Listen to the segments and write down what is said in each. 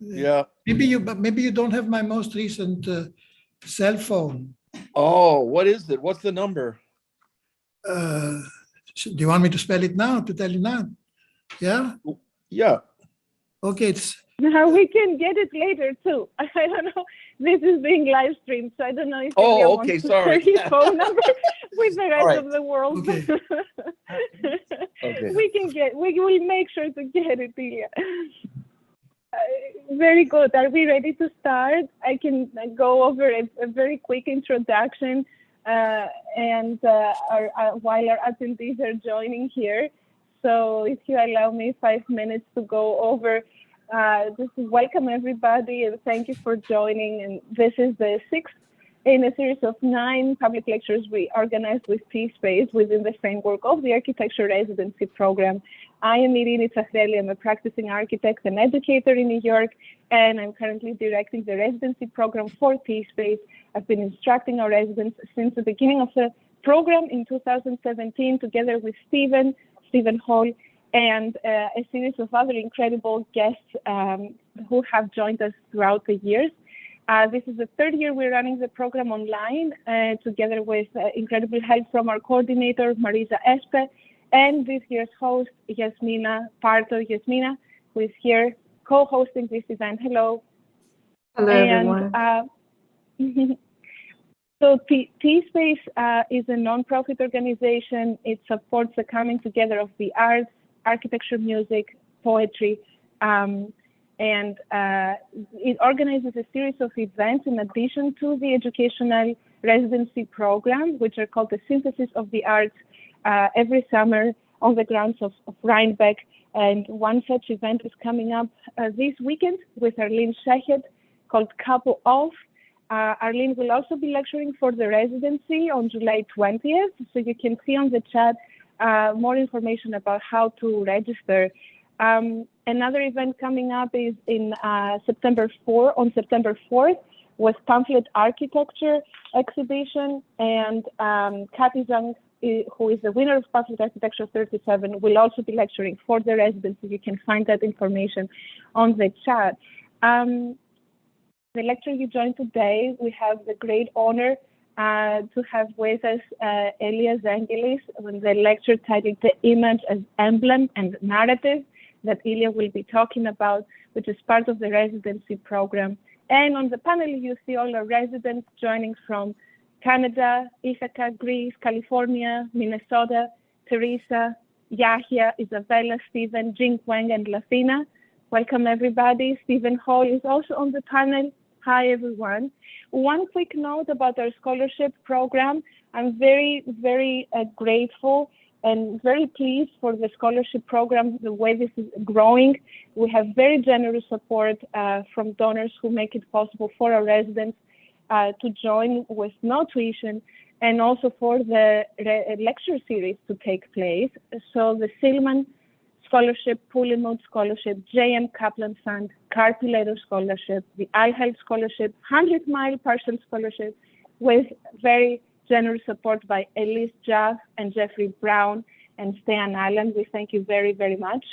Yeah. Maybe you don't have my most recent cell phone. Oh, what is it? What's the number? Do you want me to spell it now, to tell you now? Yeah? Yeah. Okay, it's... Now we can get it later too. I don't know. This is being live streamed, so I don't know if Elia wants to share his phone number with the rest of the world. Okay. Okay. We will make sure to get it, Elia. Very good. Are we ready to start? I can go over a very quick introduction and while our attendees are joining here. So if you allow me 5 minutes to go over, just welcome everybody and thank you for joining. And this is the 6th in a series of 9 public lectures we organized with T-Space within the framework of the Architecture Residency Program. I am Irini Tsakhreli. I'm a practicing architect and educator in New York, and I'm currently directing the residency program for T-Space. I've been instructing our residents since the beginning of the program in 2017, together with Stephen Hall, and a series of other incredible guests who have joined us throughout the years. This is the 3rd year we're running the program online, together with incredible help from our coordinator, Marisa Espe, and this year's host, Yasmina Parto. Yasmina, who is here co-hosting this event. Hello. Hello, everyone. So T-Space is a non-profit organization. It supports the coming together of the arts, architecture, music, poetry, and it organizes a series of events in addition to the educational residency program, which are called the Synthesis of the Arts, every summer on the grounds of Rhinebeck. And one such event is coming up this weekend with Arlene Shehed, called Couple Off. Arlene will also be lecturing for the residency on July 20th. So you can see on the chat more information about how to register. Another event coming up is in September 4th with Pamphlet Architecture exhibition, and Kathy Zhang, who is the winner of Pamphlet Architecture 37, will also be lecturing for the residency. You can find that information on the chat. The lecture you joined today, we have the great honor to have with us Elia Zenghelis with the lecture titled The Image as Emblem and Narrative that Elia will be talking about, which is part of the residency program. And on the panel, you see all our residents joining from Canada, Ithaca, Greece, California, Minnesota, Teresa, Yahya, Isabella, Stephen, Jing Wang, and Lathina. Welcome, everybody. Stephen Hall is also on the panel. Hi, everyone. One quick note about our scholarship program. I'm very, very grateful and very pleased for the scholarship program, the way this is growing. We have very generous support from donors who make it possible for our residents to join with no tuition, and also for the lecture series to take place. So the Silman Scholarship, Pulimut Scholarship, J.M. Kaplan Fund, Carpilator Scholarship, the iHealth Scholarship, 100 Mile Partial Scholarship, with very generous support by Elise Jaff and Jeffrey Brown and Stan Allen. We thank you very, very much.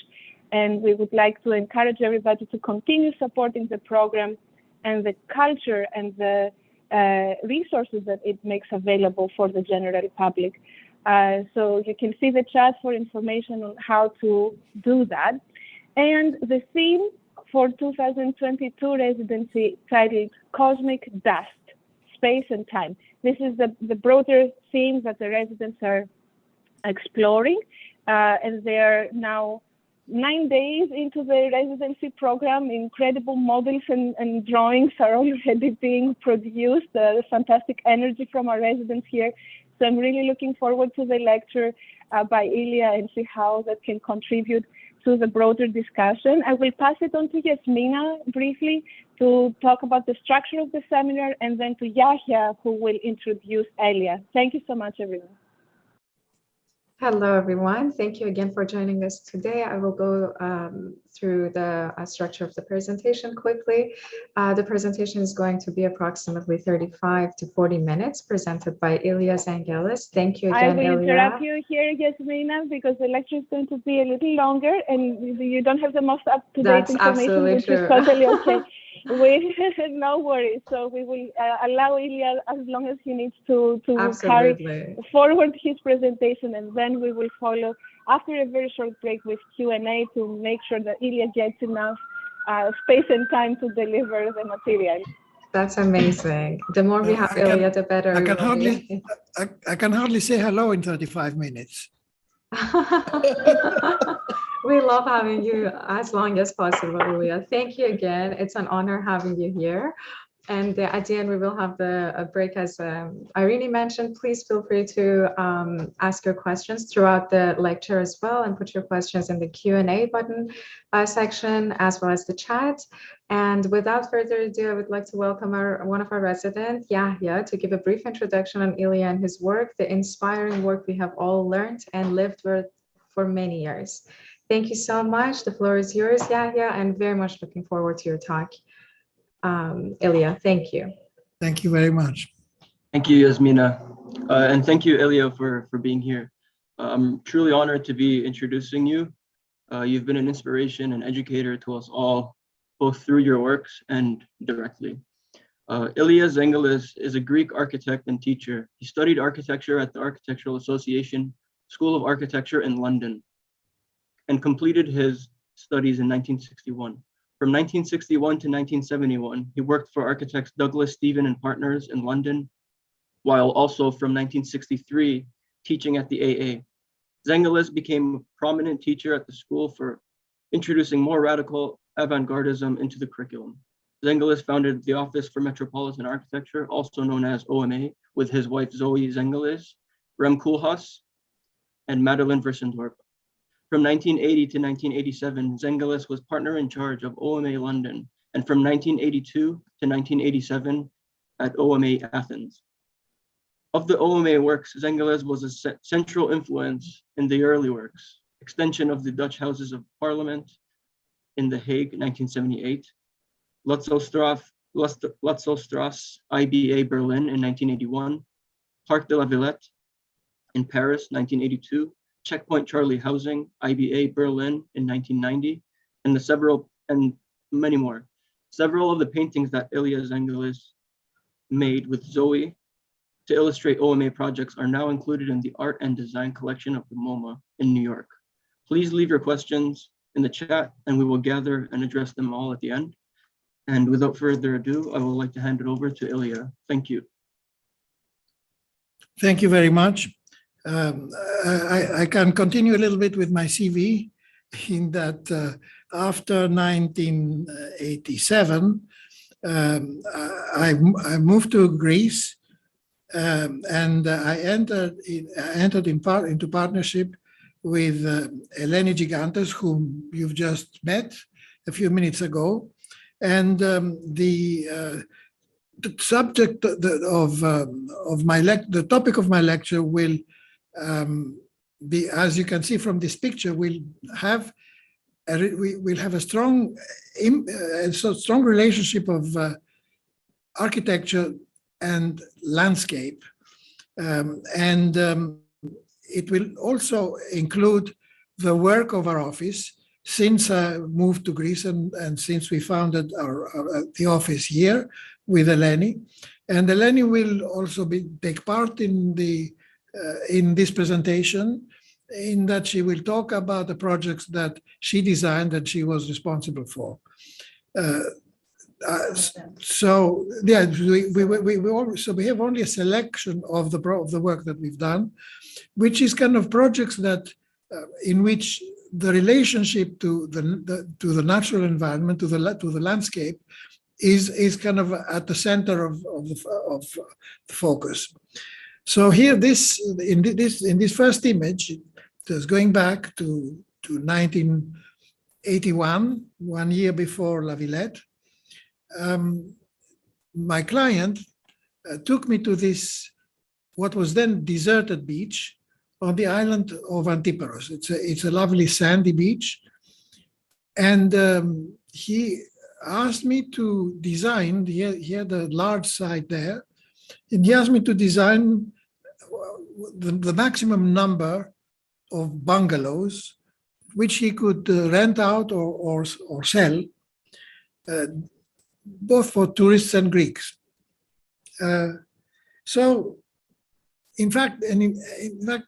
And we would like to encourage everybody to continue supporting the program and the culture and the resources that it makes available for the general public. So you can see the chat for information on how to do that. And the theme for 2022 residency titled Cosmic Dust, Space and Time. This is the broader theme that the residents are exploring. And they are now 9 days into the residency program. Incredible models and drawings are already being produced. Fantastic energy from our residents here. So I'm really looking forward to the lecture by Elia and see how that can contribute to the broader discussion. I will pass it on to Yasmina briefly to talk about the structure of the seminar, and then to Yahya, who will introduce Elia. Thank you so much, everyone. Hello, everyone. Thank you again for joining us today. I will go through the structure of the presentation quickly. The presentation is going to be approximately 35 to 40 minutes, presented by Elia Zenghelis. Thank you again, I will Elia. interrupt you here, Yasmina, because the lecture is going to be a little longer and you don't have the most up-to-date information, which is totally okay. No worries. So we will allow Elia as long as he needs to carry forward his presentation, and then we will follow after a very short break with Q&A to make sure that Elia gets enough space and time to deliver the material. That's amazing. The more we have Elia, the better. I can hardly say hello in 35 minutes. We love having you as long as possible, Elia. Thank you again. It's an honor having you here. And at the end, we will have a break, as Irene mentioned. Please feel free to ask your questions throughout the lecture as well, and put your questions in the Q&A button section, as well as the chat. And without further ado, I would like to welcome one of our residents, Yahya, to give a brief introduction on Elia and his work, the inspiring work we have all learned and lived with for many years. Thank you so much. The floor is yours, Yahya. I'm very much looking forward to your talk. Elia, thank you. Thank you very much. Thank you, Yasmina. And thank you, Elia, for being here. I'm truly honored to be introducing you. You've been an inspiration and educator to us all, both through your works and directly. Elia Zenghelis is a Greek architect and teacher. He studied architecture at the Architectural Association School of Architecture in London and completed his studies in 1961. From 1961 to 1971, he worked for architects Douglas Stephen and Partners in London, while also from 1963 teaching at the AA. Zenghelis became a prominent teacher at the school for introducing more radical avant-gardism into the curriculum. Zenghelis founded the Office for Metropolitan Architecture, also known as OMA, with his wife Zoe Zenghelis, Rem Koolhaas, and Madeline Versendorp. From 1980 to 1987, Zenghelis was partner in charge of OMA London, and from 1982 to 1987 at OMA Athens. Of the OMA works, Zenghelis was a central influence in the early works: extension of the Dutch Houses of Parliament in The Hague, 1978, Lutzelstrasse, IBA Berlin in 1981, Park de la Villette in Paris, 1982, Checkpoint Charlie Housing, IBA Berlin in 1990, and many more. Several of the paintings that Elia Zenghelis made with Zoe to illustrate OMA projects are now included in the Art and Design collection of the MoMA in New York. Please leave your questions in the chat and we will gather and address them all at the end. And without further ado, I would like to hand it over to Elia. Thank you. Thank you very much. I can continue a little bit with my CV in that after 1987, I moved to Greece and I entered into partnership with Eleni Gigantes, whom you've just met a few minutes ago. And the subject the topic of my lecture will be, as you can see from this picture, we'll have a strong relationship of architecture and landscape, and it will also include the work of our office since I moved to Greece and since we founded the office here with Eleni. And Eleni will also take part in this presentation, in that she will talk about the projects that she designed and she was responsible for. So yeah, we have only a selection of the work that we've done, which is kind of projects that in which the relationship to the natural environment, to the landscape, is kind of at the center of the focus. So here, in this first image, just going back to 1981, 1 year before La Villette, my client took me to this, what was then deserted beach on the island of Antiparos. It's a lovely sandy beach. And he asked me to design, he had a large site there, and he asked me to design the maximum number of bungalows which he could rent out or sell, both for tourists and Greeks. So, in fact,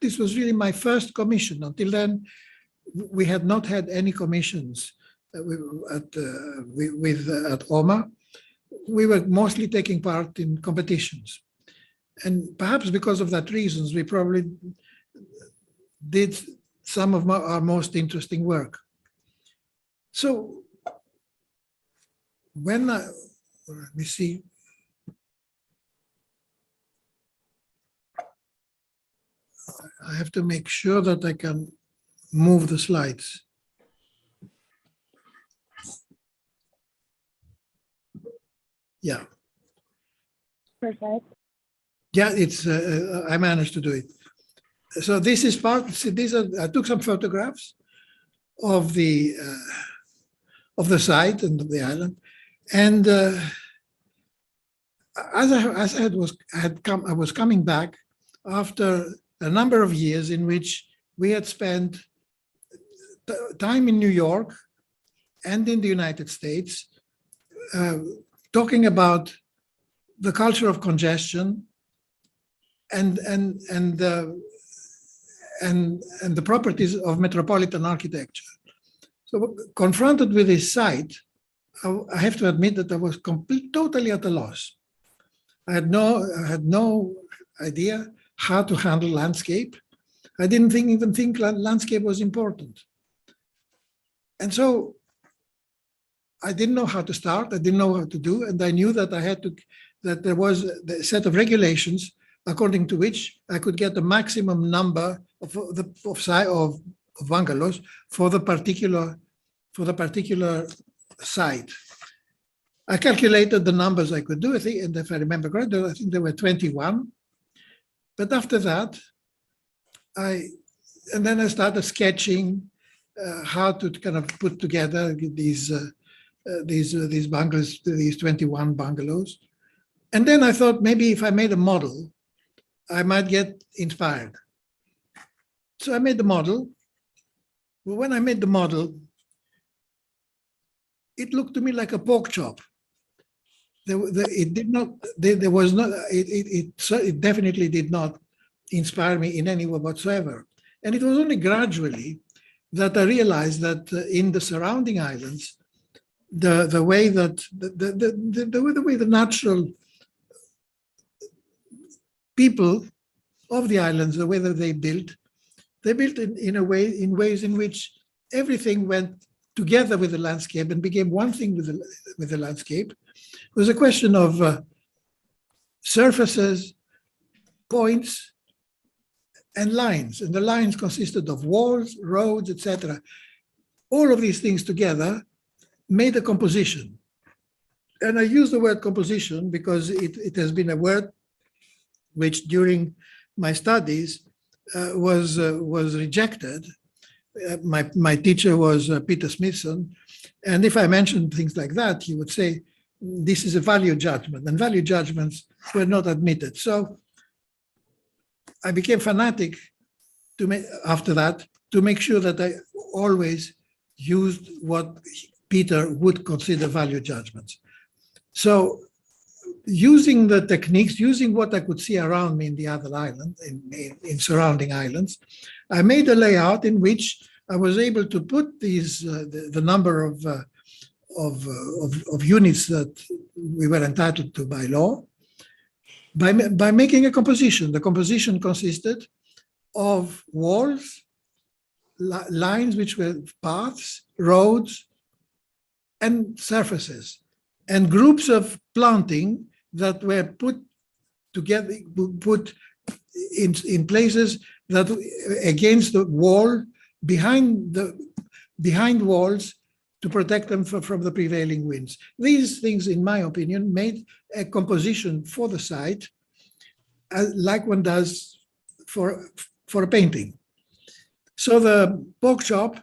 this was really my first commission. Until then, we had not had any commissions at OMA. We were mostly taking part in competitions. And perhaps because of that reasons, we probably did some of our most interesting work. So when let me see. I have to make sure that I can move the slides. Yeah. Perfect. Yeah, it's. I managed to do it. So this is part. These are. I took some photographs of the site and of the island, and I was coming back after a number of years in which we had spent time in New York and in the United States talking about the culture of congestion and the properties of metropolitan architecture. So confronted with this site, I have to admit that I was totally at a loss. I had no idea how to handle landscape. I didn't even think landscape was important. And so I didn't know how to start. I didn't know how to do, and I knew that that there was a set of regulations according to which I could get the maximum number of bungalows for the particular site. I calculated the numbers I could do. I think, and if I remember correctly, I think there were 21. But after that, then I started sketching how to kind of put together these bungalows, these 21 bungalows. And then I thought maybe if I made a model, I might get inspired. So I made the model. Well, when I made the model, it looked to me like a pork chop. It definitely did not inspire me in any way whatsoever. And it was only gradually that I realized that in the surrounding islands, the way the natural people of the islands, the way that they built in ways in which everything went together with the landscape and became one thing with the landscape. It was a question of surfaces, points, and lines. And the lines consisted of walls, roads, etc. All of these things together made a composition. And I use the word composition because it has been a word which during my studies was rejected. My teacher was Peter Smithson. And if I mentioned things like that, he would say, this is a value judgment, and value judgments were not admitted. So I became fanatic after that to make sure that I always used what Peter would consider value judgments. So using the techniques, using what I could see around me in the other island, in surrounding islands, I made a layout in which I was able to put these the number of units that we were entitled to by law by making a composition. The composition consisted of walls, lines which were paths, roads, and surfaces, and groups of planting that were put together, put in places that against the wall, behind walls, to protect them from the prevailing winds. These things, in my opinion, made a composition for the site like one does for for a painting. So the pork chop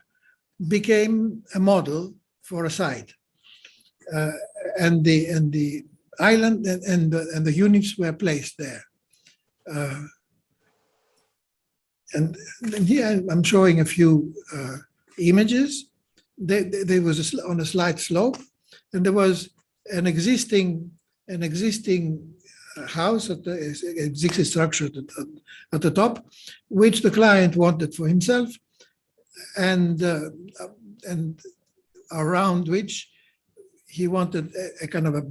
became a model for a site, and the island and the units were placed there. And here I'm showing a few images. There was on a slight slope, and there was an existing house at the existing structure at the top, which the client wanted for himself, and around which he wanted a kind of a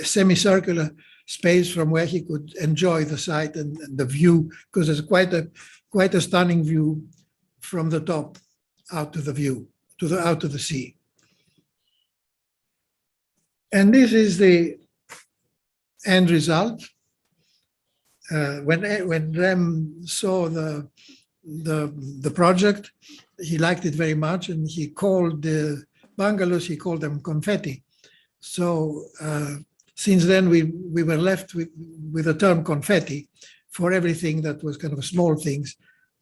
semicircular space from where he could enjoy the site and the view, because there's quite a stunning view from the top out to the view, out to the sea. And this is the end result. When Rem saw the project, he liked it very much, and he called the bungalows, he called them confetti. So since then we were left with the term confetti for everything that was kind of small things,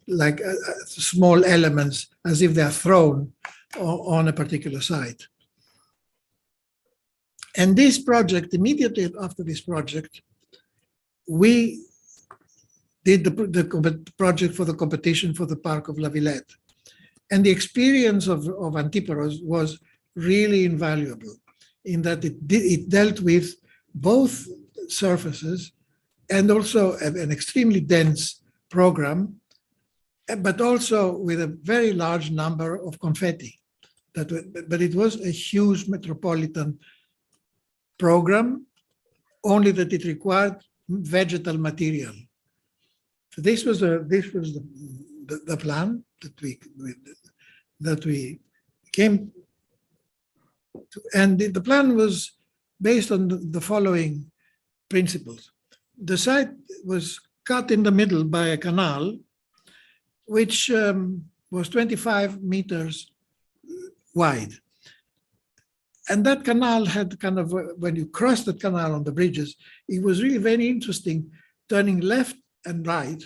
like small elements, as if they are thrown on a particular site. And this project, immediately after this project, we did the project for the competition for the Park of La Villette. And the experience of Antiparos was really invaluable in that it dealt with both surfaces and also an extremely dense program, but also with a very large number of confetti. But it was a huge metropolitan program, only that it required vegetal material. So this was the plan that we came to, and the plan was based on the following principles. The site was cut in the middle by a canal, which was 25 meters wide. And that canal had kind of, when you crossed that canal on the bridges, it was really very interesting, turning left and right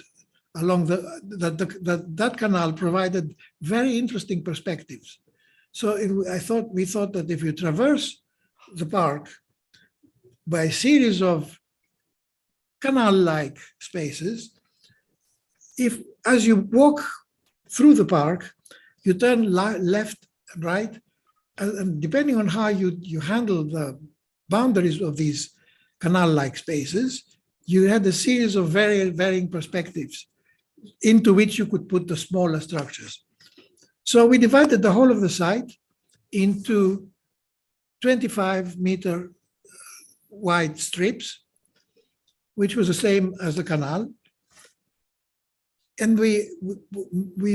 along that canal provided very interesting perspectives. So we thought that if you traverse the park by a series of canal-like spaces, as you walk through the park, you turn left and right, and depending on how you handle the boundaries of these canal-like spaces, you had a series of varying perspectives into which you could put the smaller structures. So we divided the whole of the site into 25-meter wide strips, which was the same as the canal. And we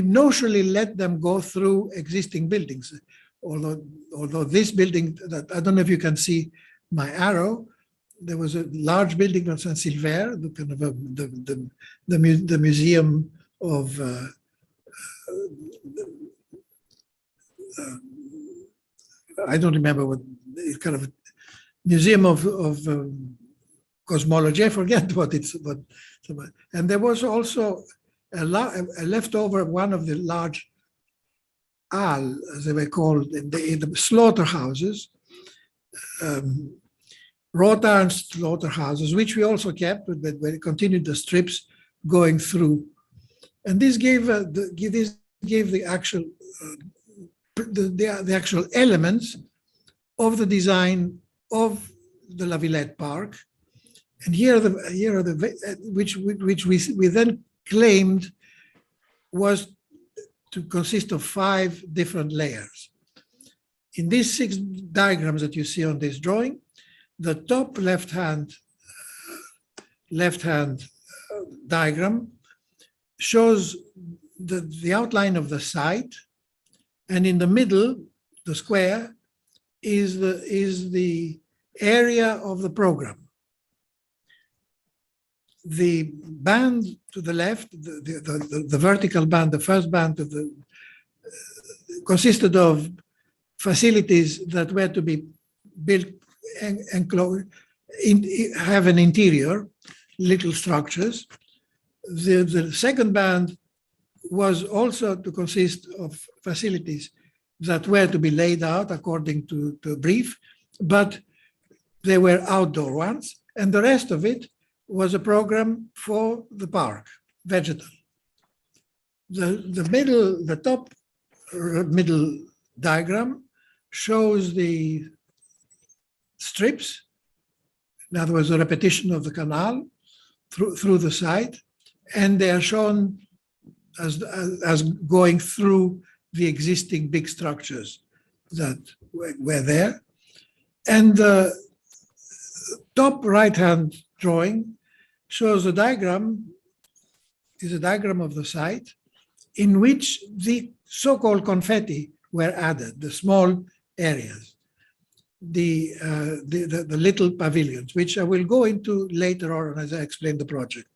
notionally let them go through existing buildings. Although this building, that I don't know if you can see my arrow, there was a large building on Saint Silver, the kind of the museum of I don't remember what kind of museum of cosmology. I forget what it's about. And there was also a leftover one of the large as they were called in the slaughterhouses, wrought iron slaughterhouses, which we also kept, but we continued the strips going through. And this gave the actual the actual elements of the design of the La Villette Park. And here are the which we then claimed was to consist of 5 different layers. In these 6 diagrams that you see on this drawing, the top left-hand diagram shows the outline of the site, and in the middle, the square, is the area of the program. The band to the left, the vertical band, the first band consisted of facilities that were to be built and have an interior, little structures. The second band was also to consist of facilities that were to be laid out according to a brief, but they were outdoor ones, and the rest of it was a program for the park, vegetal. The top middle diagram shows the strips. In other words, a repetition of the canal through the site, and they are shown as going through the existing big structures that were there. And the top right-hand drawing shows a diagram, is a diagram of the site in which the so-called confetti were added, the small areas, the little pavilions, which I will go into later on as I explain the project.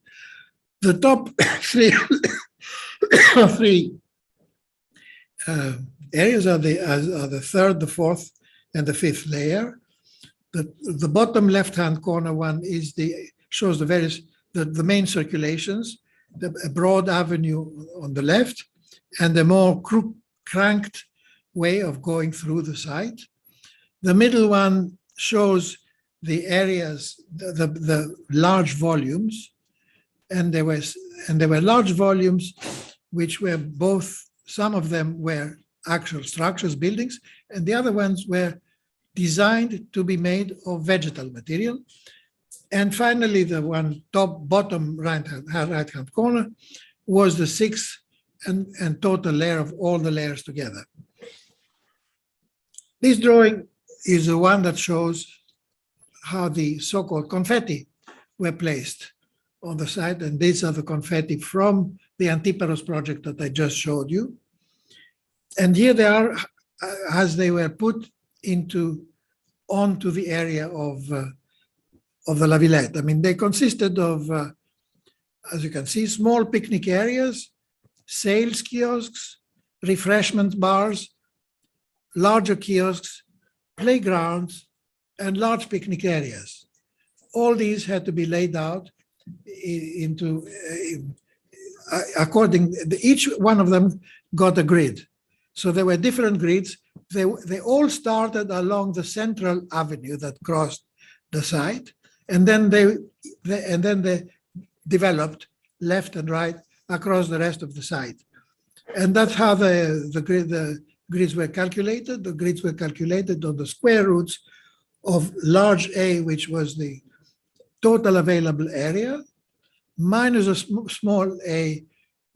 The top three areas are the third, the fourth, and the fifth layer. The bottom left-hand corner one shows the main circulations, a broad avenue on the left, and a more cranked way of going through the site. The middle one shows the areas, the large volumes, and there were large volumes which were both, some of them were actual structures, buildings, and the other ones were designed to be made of vegetal material. And finally, the one bottom right-hand corner was the sixth and total layer of all the layers together. This drawing is the one that shows how the so-called confetti were placed on the site, and these are the confetti from the Antiparos project that I just showed you. And here they are as they were put onto the area of the La Villette. I mean, they consisted of, as you can see, small picnic areas, sales kiosks, refreshment bars, larger kiosks, playgrounds, and large picnic areas. All these had to be laid out into, each one of them got a grid. So there were different grids. They all started along the central avenue that crossed the site, and then they developed left and right across the rest of the site. And that's how the grids were calculated. The grids were calculated on the square roots of large A, which was the total available area, minus a small a,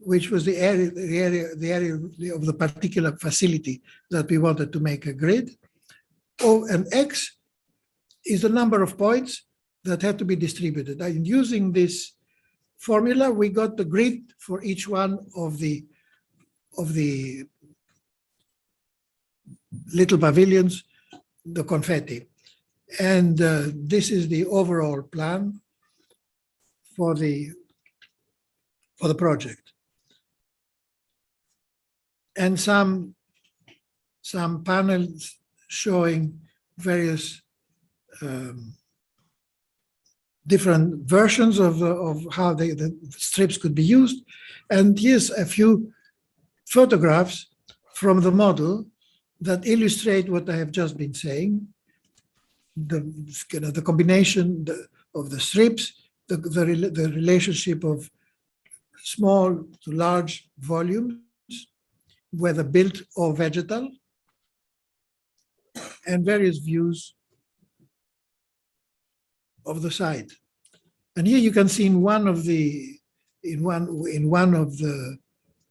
which was the area of the particular facility that we wanted to make a grid. And X is the number of points that had to be distributed. And using this formula, we got the grid for each one of the little pavilions, the confetti. And this is the overall plan for the project. And some panels showing various different versions of how the strips could be used. And here's a few photographs from the model that illustrate what I have just been saying. The combination of the strips, the relationship of small to large volumes, whether built or vegetal, and various views of the site. And here you can see in one of the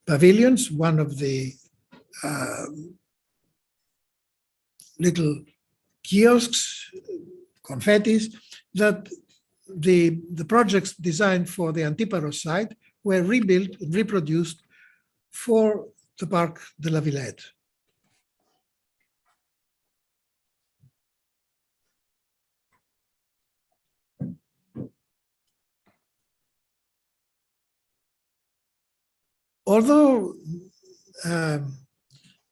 pavilions, one of the little kiosks, confettis, that the projects designed for the Antiparos site were rebuilt, reproduced for the Park de la Villette. Although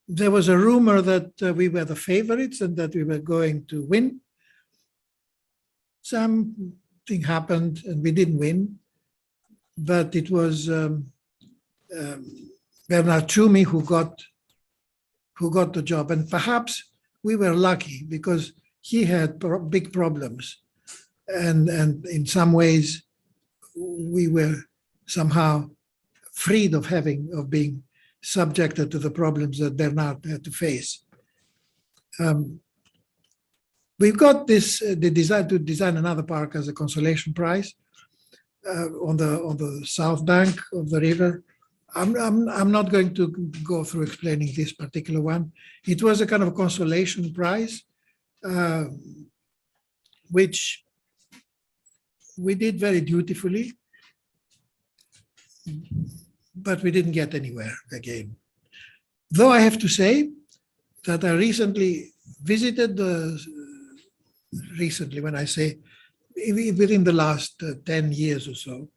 there was a rumor that we were the favorites and that we were going to win, something happened and we didn't win, but it was Bernard Tschumi who got the job. And perhaps we were lucky because he had big problems. And in some ways, we were somehow freed of being subjected to the problems that Bernard had to face. We've got the desire to design another park as a consolation prize on the south bank of the river. I'm not going to go through explaining this particular one. It was a kind of consolation prize, which we did very dutifully, but we didn't get anywhere again. Though I have to say that I recently visited when I say within the last 10 years or so,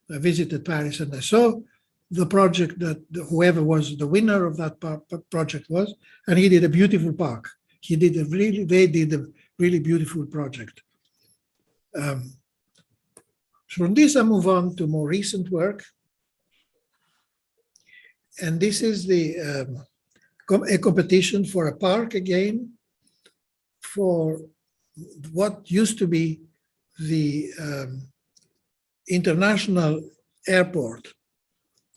I visited Paris and I saw the project that whoever was the winner of that project was, and he did a beautiful park. They did a really beautiful project. From this, I move on to more recent work. And this is a competition for a park again, for what used to be the international airport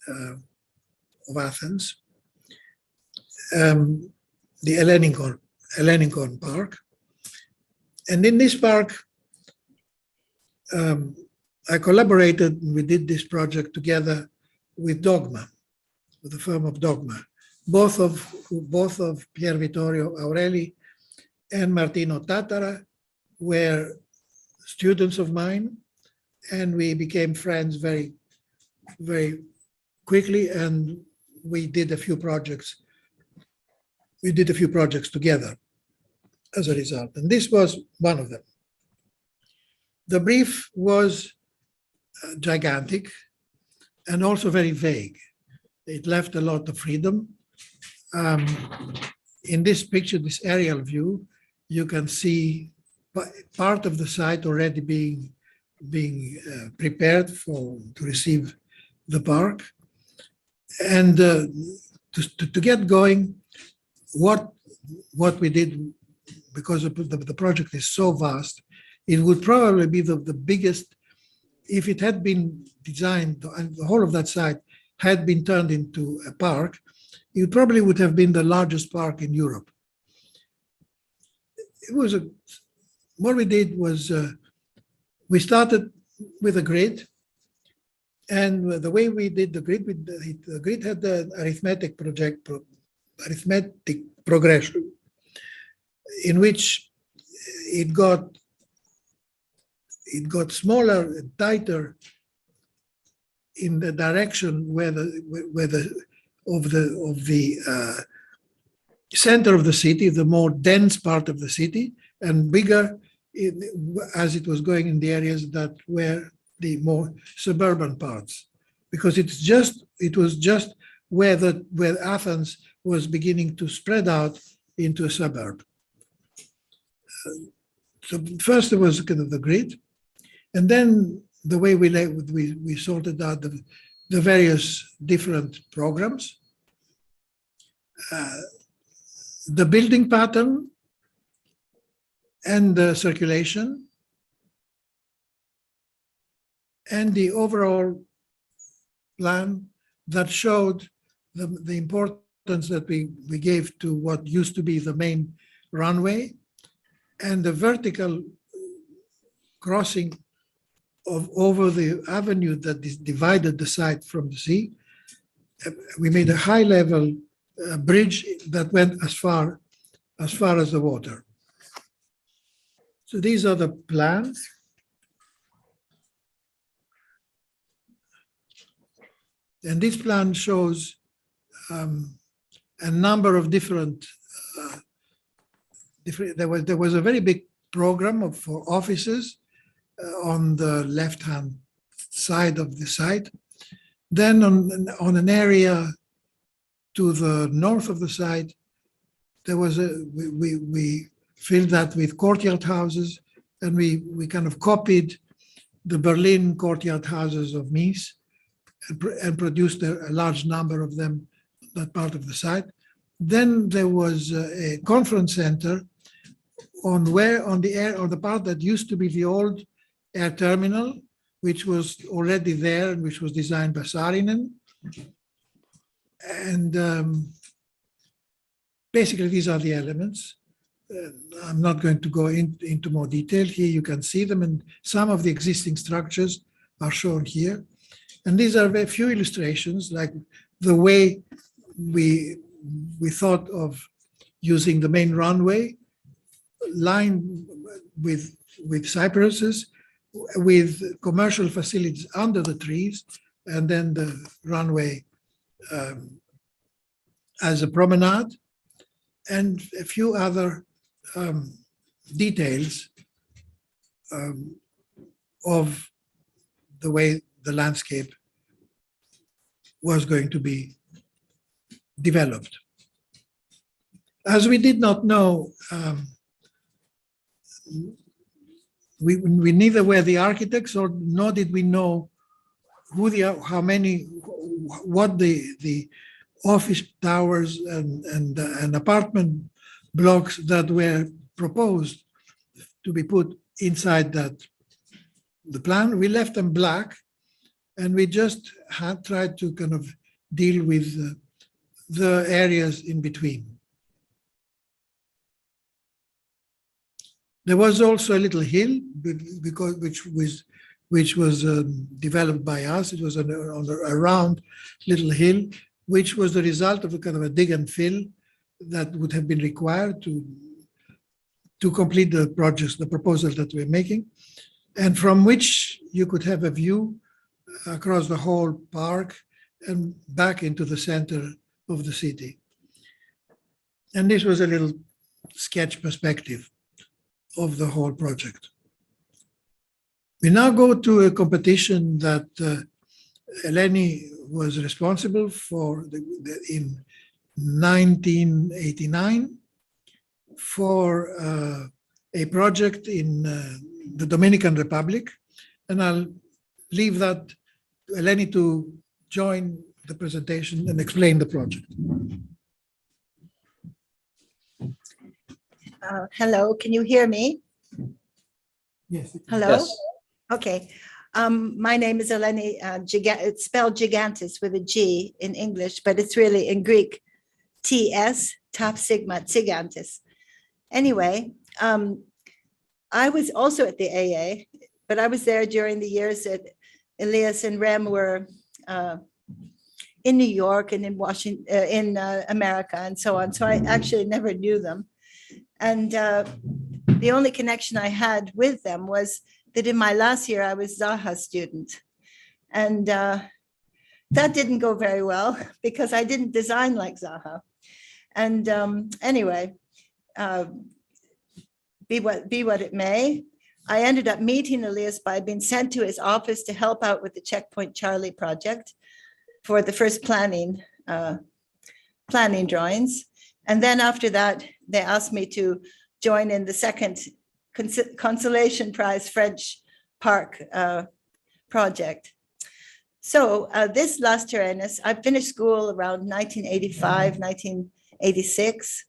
of Athens, the Ellenikon Park. And in this park, I collaborated, we did this project together with Dogma, with the firm of Dogma, both of Pier Vittorio Aureli and Martino Tattara were students of mine, and we became friends very, very quickly, and we did a few projects. We did a few projects together as a result, and this was one of them. The brief was gigantic and also very vague. It left a lot of freedom. In this picture, this aerial view, you can see part of the site already being prepared to receive the park. And to get going, what we did, because the project is so vast, it would probably be the biggest, if it had been designed and the whole of that site had been turned into a park, it probably would have been the largest park in Europe. What we did was we started with a grid, and the way we did the grid had the arithmetic progression, in which it got smaller and tighter in the direction where the center of the city, the more dense part of the city, and bigger as it was going in the areas that were the more suburban parts, because it was just where Athens was beginning to spread out into a suburb. So first there was kind of the grid, and then the way we sorted out the various different programs, the building pattern and the circulation, and the overall plan that showed the importance that we gave to what used to be the main runway and the vertical crossing over the avenue that divided the site from the sea. We made a high-level bridge that went as far as the water. So these are the plans. And this plan shows a number of different. There was a very big program for offices on the left-hand side of the site. Then on an area to the north of the site, there was we filled that with courtyard houses, and we kind of copied the Berlin courtyard houses of Mies and produced a large number of them that part of the site. Then there was a conference center on the part that used to be the old air terminal, which was already there and which was designed by Saarinen. And basically, these are the elements. I'm not going to go into more detail. Here you can see them, and some of the existing structures are shown here. And these are very few illustrations, like the way we thought of using the main runway lined with cypresses, with commercial facilities under the trees, and then the runway as a promenade, and a few other details of the way the landscape was going to be developed. As we did not know, we neither were the architects, nor did we know what the office towers and apartment blocks that were proposed to be put inside the plan. We left them black, and we just had tried to kind of deal with the areas in between. There was also a little hill which was developed by us. It was on a round little hill, which was the result of a kind of a dig and fill that would have been required to complete the projects, the proposal that we're making, and from which you could have a view across the whole park and back into the center of the city. And this was a little sketch perspective of the whole project. We now go to a competition that Eleni was responsible for in 1989 for a project in the Dominican Republic. And I'll leave that to Eleni to join the presentation and explain the project. Hello, can you hear me? Yes. Hello? Yes. Okay. My name is Eleni. It's spelled Gigantis with a G in English, but it's really in Greek, TS, Tau Sigma, Gigantis. Anyway, I was also at the AA, but I was there during the years that Elias and Rem were in New York and in Washington, in America and so on. So I actually never knew them. And the only connection I had with them was that in my last year, I was Zaha student. And that didn't go very well because I didn't design like Zaha. And anyway, be what it may, I ended up meeting Elias by being sent to his office to help out with the Checkpoint Charlie project for the first planning drawings. And then after that, they asked me to join in the second Consolation Prize French Park project. So this Las Terrenas, I finished school around 1985, 1986.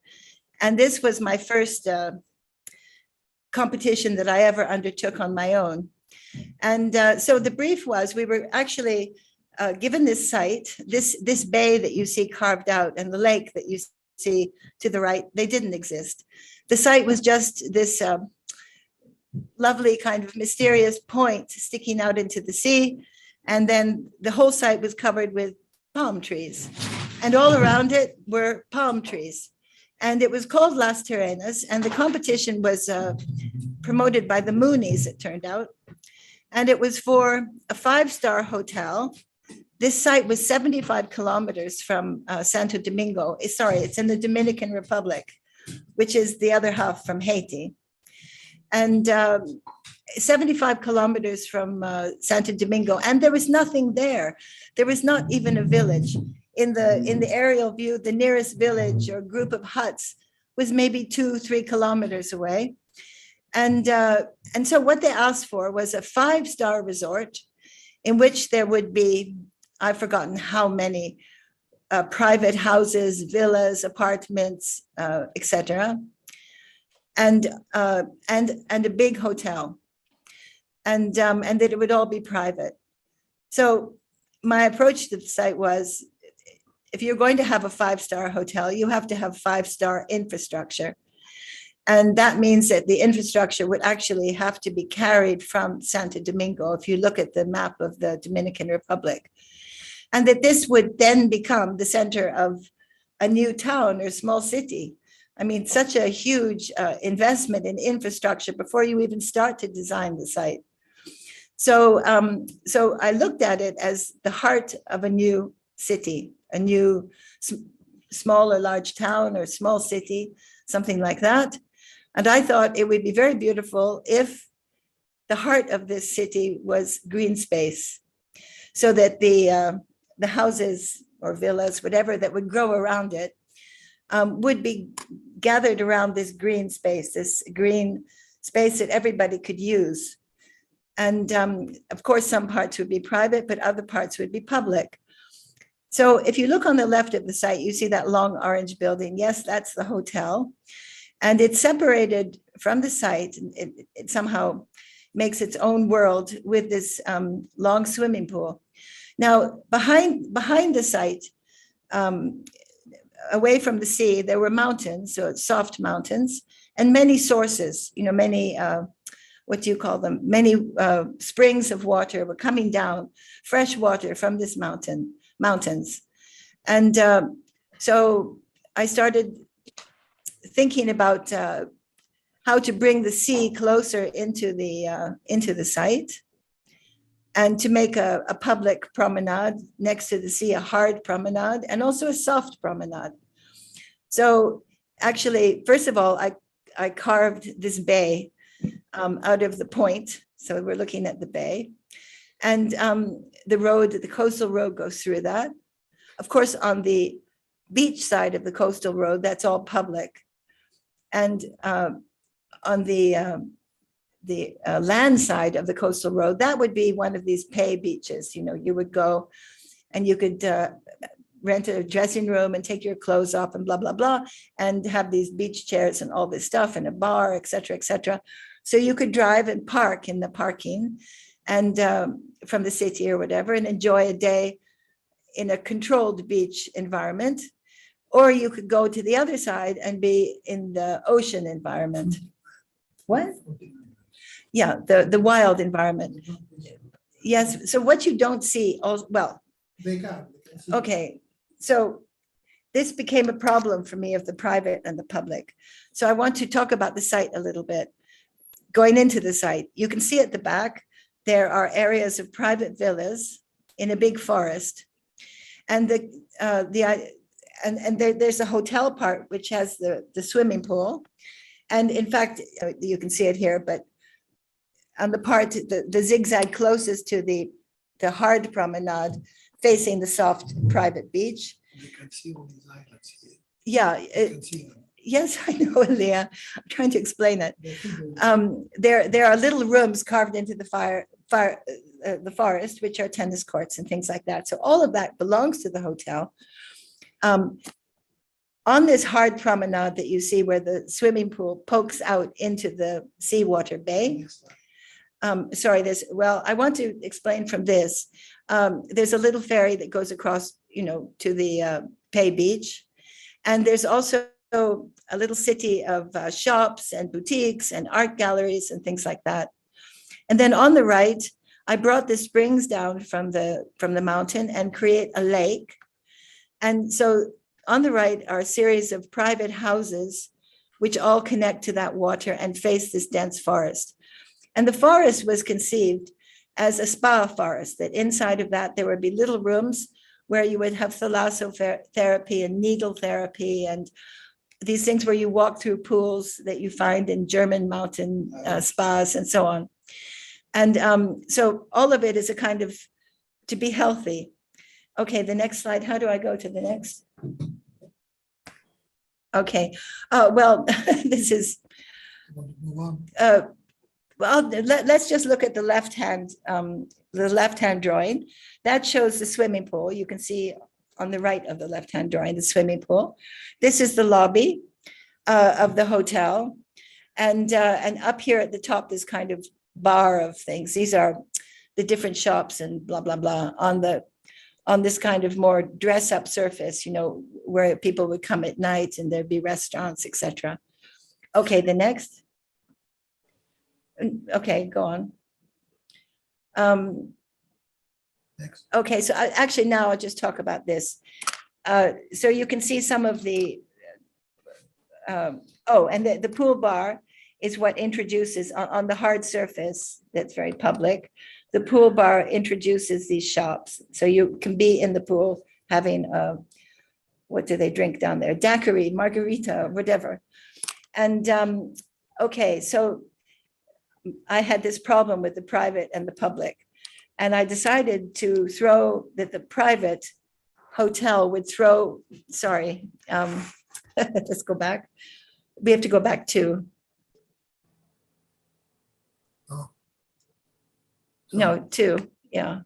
And this was my first competition that I ever undertook on my own. And so the brief was, we were actually given this site, this bay that you see carved out and the lake that you see to the right, they didn't exist. The site was just this lovely kind of mysterious point sticking out into the sea. And then the whole site was covered with palm trees. And all around it were palm trees. And it was called Las Terrenas. And the competition was promoted by the Moonies, it turned out. And it was for a 5-star hotel. This site was 75 kilometers from Santo Domingo. Sorry, it's in the Dominican Republic, which is the other half from Haiti. And 75 kilometers from Santo Domingo. And there was nothing there. There was not even a village. In the aerial view, the nearest village or group of huts was maybe 2-3 kilometers away. And so what they asked for was a 5-star resort in which there would be, I've forgotten how many private houses, villas, apartments, etc., and a big hotel, and that it would all be private. So my approach to the site was, if you're going to have a 5-star hotel, you have to have 5-star infrastructure. And that means that the infrastructure would actually have to be carried from Santo Domingo, if you look at the map of the Dominican Republic. And that this would then become the center of a new town or small city. I mean, such a huge investment in infrastructure before you even start to design the site. So, so I looked at it as the heart of a new city, a new small or large town or small city, something like that. And I thought it would be very beautiful if the heart of this city was green space, so that the houses or villas, whatever that would grow around it, would be gathered around this green space that everybody could use. And of course, some parts would be private, but other parts would be public. So if you look on the left of the site, you see that long orange building. Yes, that's the hotel. And it's separated from the site. It somehow makes its own world with this long swimming pool. Now, behind the site, away from the sea, there were mountains, so it's soft mountains, and many sources, many, what do you call them? Many springs of water were coming down, fresh water from this mountains. And so I started thinking about how to bring the sea closer into the site, and to make a public promenade next to the sea, a hard promenade, and also a soft promenade. So actually, first of all, I carved this bay out of the point. So we're looking at the bay. And the coastal road goes through that. Of course, on the beach side of the coastal road, that's all public. And on the land side of the coastal road, that would be one of these pay beaches. You would go and you could rent a dressing room and take your clothes off and blah, blah, blah, and have these beach chairs and all this stuff and a bar, et cetera, et cetera. So you could drive and park in the parking and from the city or whatever, and enjoy a day in a controlled beach environment. Or you could go to the other side and be in the ocean environment. What? Yeah, the wild environment. Yes, so what you don't see, okay, so this became a problem for me of the private and the public. So I want to talk about the site a little bit. Going into the site, you can see at the back, there are areas of private villas in a big forest. And there's a hotel part, which has the swimming pool. And in fact, you can see it here, but on the part, the zigzag closest to the hard promenade, facing the soft private beach. You can see all these islands here. Yeah. You can see them. Yes, I know, Elia. I'm trying to explain it. There are little rooms carved into the forest, which are tennis courts and things like that. So all of that belongs to the hotel. On this hard promenade that you see where the swimming pool pokes out into the seawater bay. Sorry, I want to explain from this. There's a little ferry that goes across, to the Pay Beach. And there's also a little city of shops and boutiques and art galleries and things like that. And then on the right, I brought the springs down from the mountain and create a lake. And so on the right are a series of private houses, which all connect to that water and face this dense forest. And the forest was conceived as a spa forest, that inside of that, there would be little rooms where you would have thalassotherapy and needle therapy and these things where you walk through pools that you find in German mountain spas and so on. And so all of it is a kind of to be healthy. Okay, the next slide. How do I go to the next? Okay. Well, this is. Well, let's just look at the left-hand drawing. That shows the swimming pool. You can see on the right of the left-hand drawing, the swimming pool. This is the lobby of the hotel. And up here at the top, this kind of bar of things. These are the different shops and blah, blah, blah on this kind of more dress-up surface, you know, where people would come at night and there'd be restaurants, etc. Okay, the next. Okay, go on. Next. Okay, so actually now I'll just talk about this. So you can see some of the, and the pool bar is what introduces on the hard surface that's very public. The pool bar introduces these shops. So you can be in the pool having, what do they drink down there? Daiquiri, margarita, whatever. And okay, so I had this problem with the private and the public. And I decided to throw that the private hotel would throw, sorry, let's go back. We have to go back to. Oh. No, two, yeah.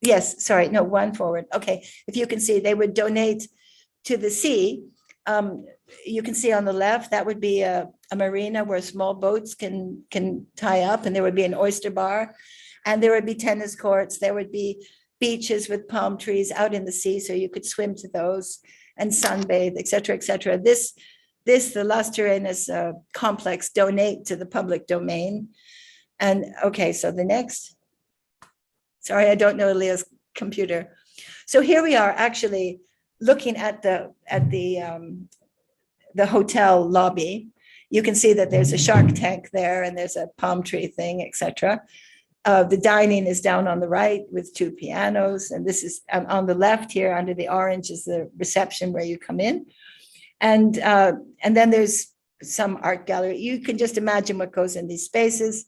Yes, sorry, no, one forward. Okay, if you can see, they would donate to the sea. You can see on the left, that would be a marina where small boats can tie up, and there would be an oyster bar, and there would be tennis courts. There would be beaches with palm trees out in the sea, so you could swim to those and sunbathe, et cetera, et cetera. This, the Las Terrenas complex donate to the public domain. And okay, so the next. Sorry, I don't know Elia's computer. So here we are actually looking at the hotel lobby. You can see that there's a shark tank there and there's a palm tree thing, etc. The dining is down on the right with two pianos, and this is on the left here under the orange is the reception where you come in, and then there's some art gallery. You can just imagine what goes in these spaces,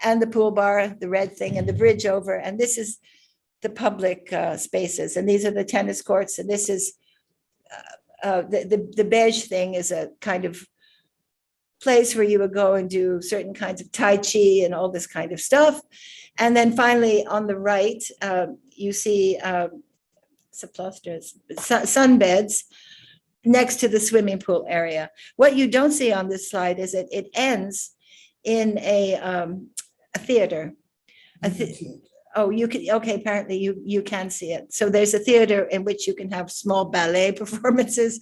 and the pool bar, the red thing, and the bridge over, and this is the public spaces, and these are the tennis courts, and this is the beige thing is a kind of place where you would go and do certain kinds of Tai Chi and all this kind of stuff. And then finally on the right, you see sunbeds next to the swimming pool area. What you don't see on this slide is that it ends in a theater. Oh, you can, okay, apparently you can see it. So there's a theater in which you can have small ballet performances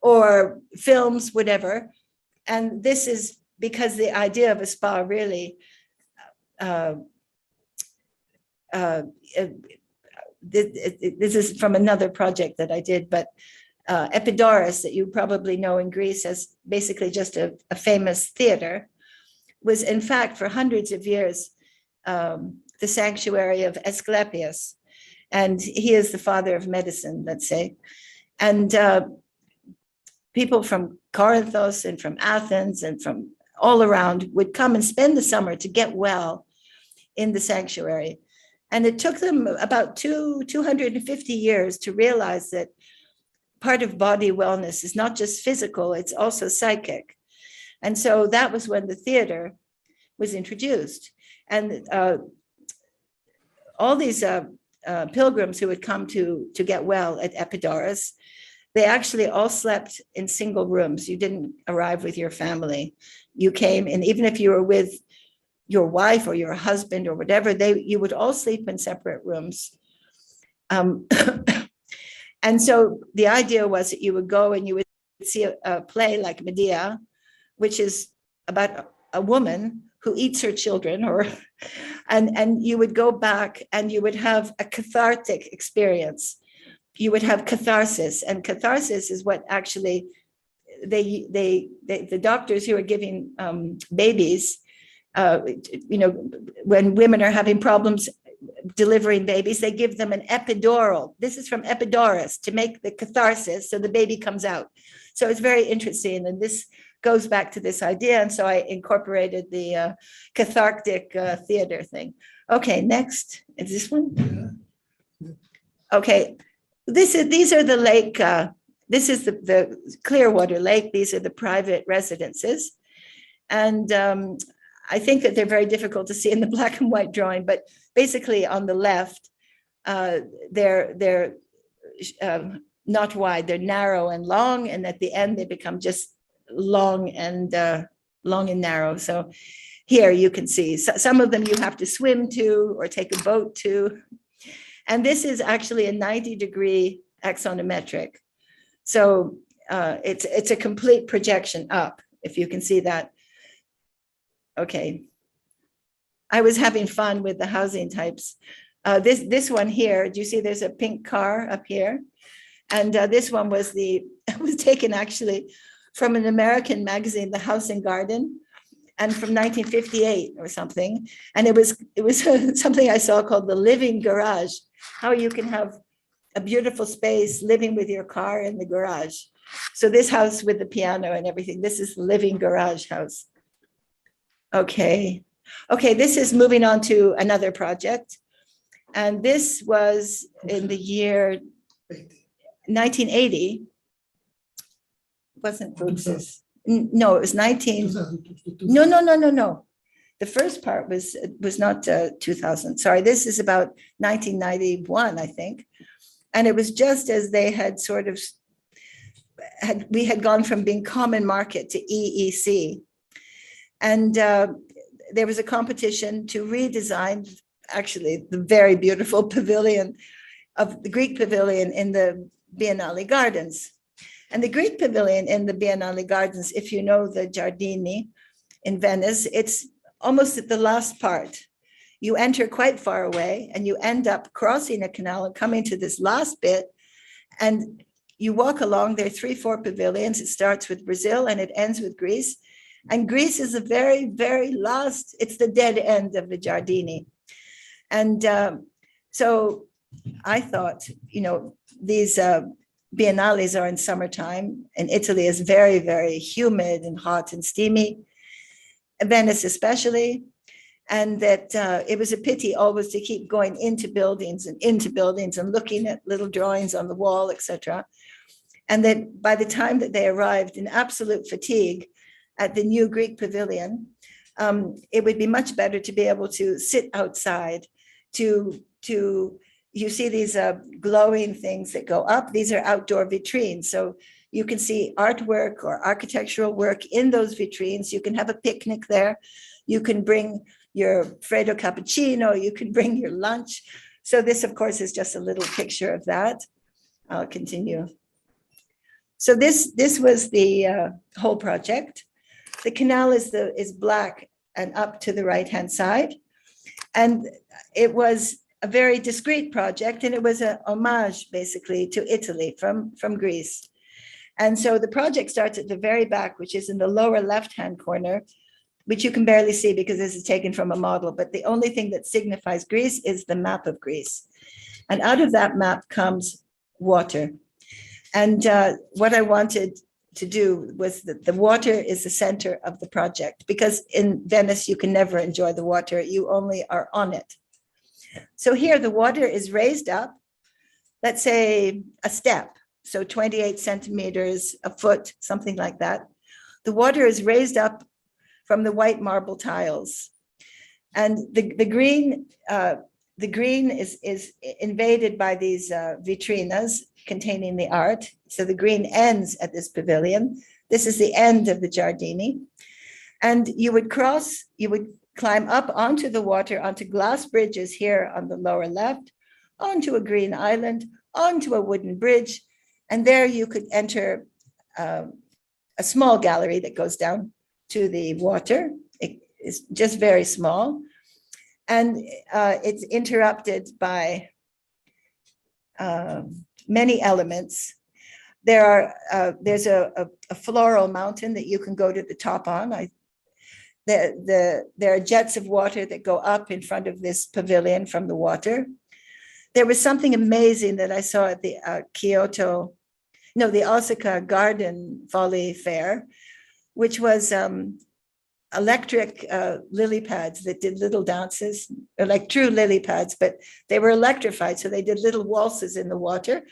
or films, whatever. And this is because the idea of a spa really, this is from another project that I did, but Epidaurus, that you probably know in Greece as basically just a famous theater, was in fact for hundreds of years the sanctuary of Asclepius, and he is the father of medicine, let's say. And people from Corinthos and from Athens and from all around would come and spend the summer to get well in the sanctuary. And it took them about 250 years to realize that part of body wellness is not just physical, it's also psychic. And so that was when the theater was introduced. And all these pilgrims who would come to get well at Epidaurus, they actually all slept in single rooms. You didn't arrive with your family. You came, and even if you were with your wife or your husband or whatever, you would all sleep in separate rooms. And so the idea was that you would go and you would see a play like Medea, which is about a woman who eats her children, and you would go back and you would have a cathartic experience. You would have catharsis, and catharsis is what actually the doctors who are giving babies, when women are having problems delivering babies, they give them an epidural. This is from Epidaurus to make the catharsis so the baby comes out. So it's very interesting, and this goes back to this idea, and so I incorporated the cathartic theater thing. Okay, next is this one. Okay. These are the lake, this is the Clearwater Lake. These are the private residences. And I think that they're very difficult to see in the black and white drawing, but basically on the left, they're not wide, they're narrow and long, and at the end they become just long and narrow. So here you can see some of them you have to swim to or take a boat to. And this is actually a 90-degree axonometric. So it's a complete projection up, if you can see that. Okay. I was having fun with the housing types. This one here, do you see there's a pink car up here? And this one was was taken actually from an American magazine, The House and Garden, and from 1958 or something. And it was something I saw called the living garage, how you can have a beautiful space living with your car in the garage. So this house with the piano and everything, this is the living garage house. Okay, this is moving on to another project. And this was in the year 1980. Wasn't Brooks's. No, it was 19. No. The first part was not 2000. Sorry, this is about 1991, I think. And it was just as they had sort of, we had gone from being common market to EEC. And there was a competition to redesign, actually, the very beautiful pavilion of the Greek Pavilion in the Biennale Gardens. And the Greek Pavilion in the Biennale Gardens, if you know the Giardini in Venice, it's almost at the last part. You enter quite far away and you end up crossing a canal and coming to this last bit. And you walk along, there are 3-4 pavilions. It starts with Brazil and it ends with Greece. And Greece is the very, very last, it's the dead end of the Giardini. And so I thought, these biennales are in summertime, and Italy is very, very humid and hot and steamy, Venice especially, and that it was a pity always to keep going into buildings and looking at little drawings on the wall, etc. And that by the time that they arrived in absolute fatigue at the new Greek Pavilion, it would be much better to be able to sit outside, you see these glowing things that go up. These are outdoor vitrines. So you can see artwork or architectural work in those vitrines. You can have a picnic there. You can bring your Freddo cappuccino. You can bring your lunch. So this, of course, is just a little picture of that. I'll continue. So this was the whole project. The canal is black and up to the right-hand side. And it was a very discreet project, and it was an homage basically to Italy from Greece. And so the project starts at the very back, which is in the lower left-hand corner, which you can barely see because this is taken from a model, but the only thing that signifies Greece is the map of Greece. And out of that map comes water. And what I wanted to do was that the water is the center of the project, because in Venice, you can never enjoy the water, you only are on it. So here the water is raised up, let's say a step, so 28 centimeters, a foot, something like that. The water is raised up from the white marble tiles. And the green is invaded by these vitrinas containing the art. So the green ends at this pavilion. This is the end of the Giardini. And you would climb up onto the water, onto glass bridges here on the lower left, onto a green island, onto a wooden bridge. And there you could enter a small gallery that goes down to the water. It is just very small. And it's interrupted by many elements. There's a floral mountain that you can go to the top on. There are jets of water that go up in front of this pavilion from the water. There was something amazing that I saw at the the Osaka Garden Volley Fair, which was electric lily pads that did little dances, or like true lily pads, but they were electrified. So they did little waltzes in the water.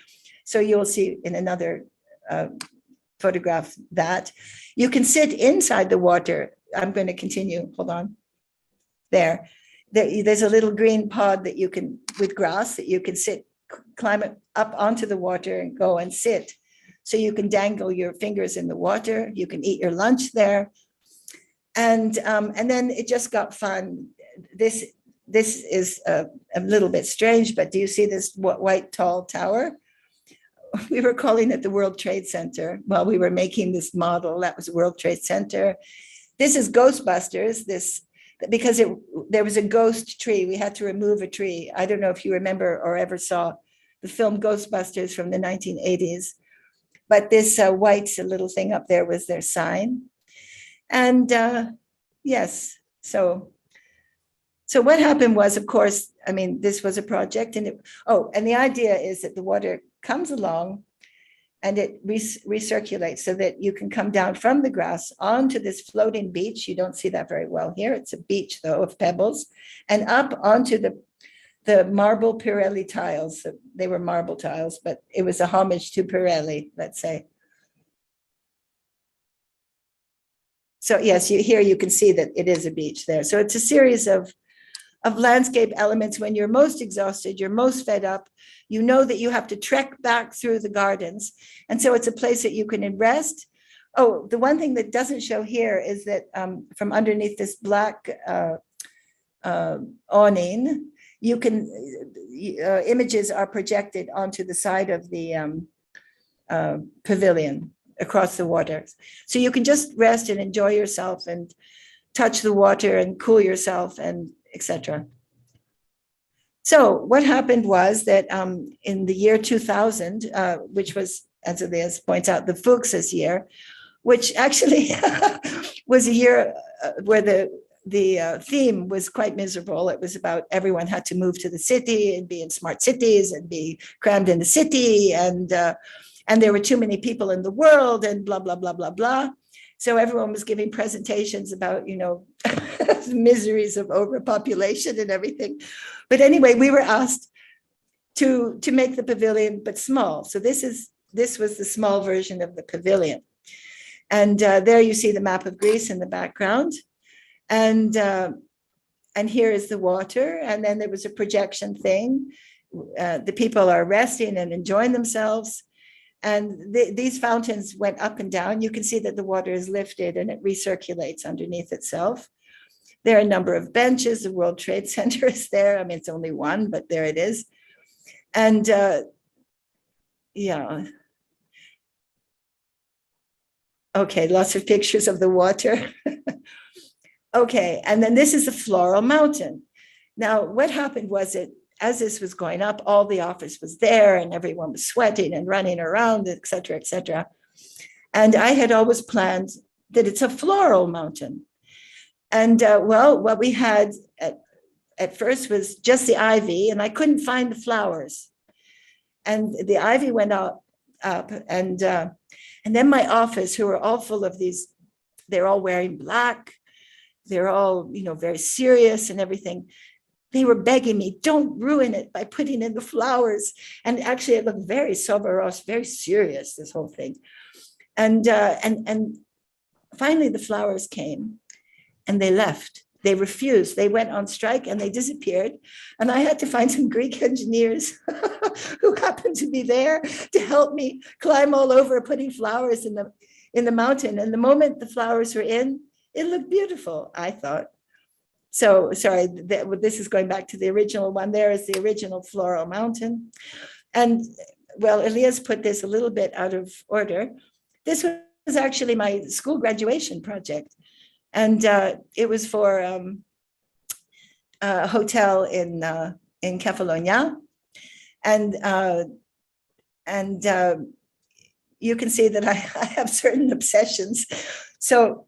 So you'll see in another photograph that. You can sit inside the water. I'm going to continue. Hold on. There's a little green pod that you can, with grass, that you can sit climb up onto the water and go and sit. So you can dangle your fingers in the water. You can eat your lunch there. And then it just got fun. This is a little bit strange, but do you see this white tall tower? We were calling it the World Trade Center while we were making this model. That was World Trade Center. This is Ghostbusters, because there was a ghost tree. We had to remove a tree. I don't know if you remember or ever saw the film Ghostbusters from the 1980s, but this white little thing up there was their sign. And yes, so what happened was, of course, I mean, this was a project, and and the idea is that the water comes along and it recirculates so that you can come down from the grass onto this floating beach. You don't see that very well here. It's a beach, though, of pebbles, and up onto the marble Pirelli tiles. They were marble tiles, but it was a homage to Pirelli, let's say. So yes, here you can see that it is a beach there. So it's a series of landscape elements. When you're most exhausted, you're most fed up, you know that you have to trek back through the gardens. And so it's a place that you can rest. Oh, the one thing that doesn't show here is that from underneath this black awning, you can, images are projected onto the side of the pavilion across the water. So you can just rest and enjoy yourself and touch the water and cool yourself and etc. So what happened was that in the year 2000, which was, as Elias points out, the Fuchs's year, which actually was a year where the theme was quite miserable. It was about everyone had to move to the city and be in smart cities and be crammed in the city, and there were too many people in the world and blah, blah, blah, blah, blah. So everyone was giving presentations about, miseries of overpopulation and everything. But anyway, we were asked to make the pavilion, but small. So this was the small version of the pavilion. And there you see the map of Greece in the background. And here is the water. And then there was a projection thing. The people are resting and enjoying themselves. And these fountains went up and down. You can see that the water is lifted and it recirculates underneath itself. There are a number of benches. The World Trade Center is there. I mean, it's only one, but there it is. And yeah. Okay, lots of pictures of the water. Okay, and then this is the Floral Mountain. Now, what happened was that as this was going up, all the office was there and everyone was sweating and running around, et cetera, et cetera. And I had always planned that it's a floral mountain. And well, what we had at first was just the ivy, and I couldn't find the flowers. And the ivy went up and then my office, who were all full of these, they're all wearing black, they're all, very serious and everything. They were begging me, don't ruin it by putting in the flowers. And actually it looked very soberos, very serious, this whole thing. And finally the flowers came and they left. They refused. They went on strike and they disappeared. And I had to find some Greek engineers who happened to be there to help me climb all over putting flowers in the mountain. And the moment the flowers were in, it looked beautiful, I thought. So, sorry, this is going back to the original one. There is the original Floral Mountain. And well, Elias put this a little bit out of order. This was actually my school graduation project. And it was for a hotel in Kefalonia. And you can see that I have certain obsessions. So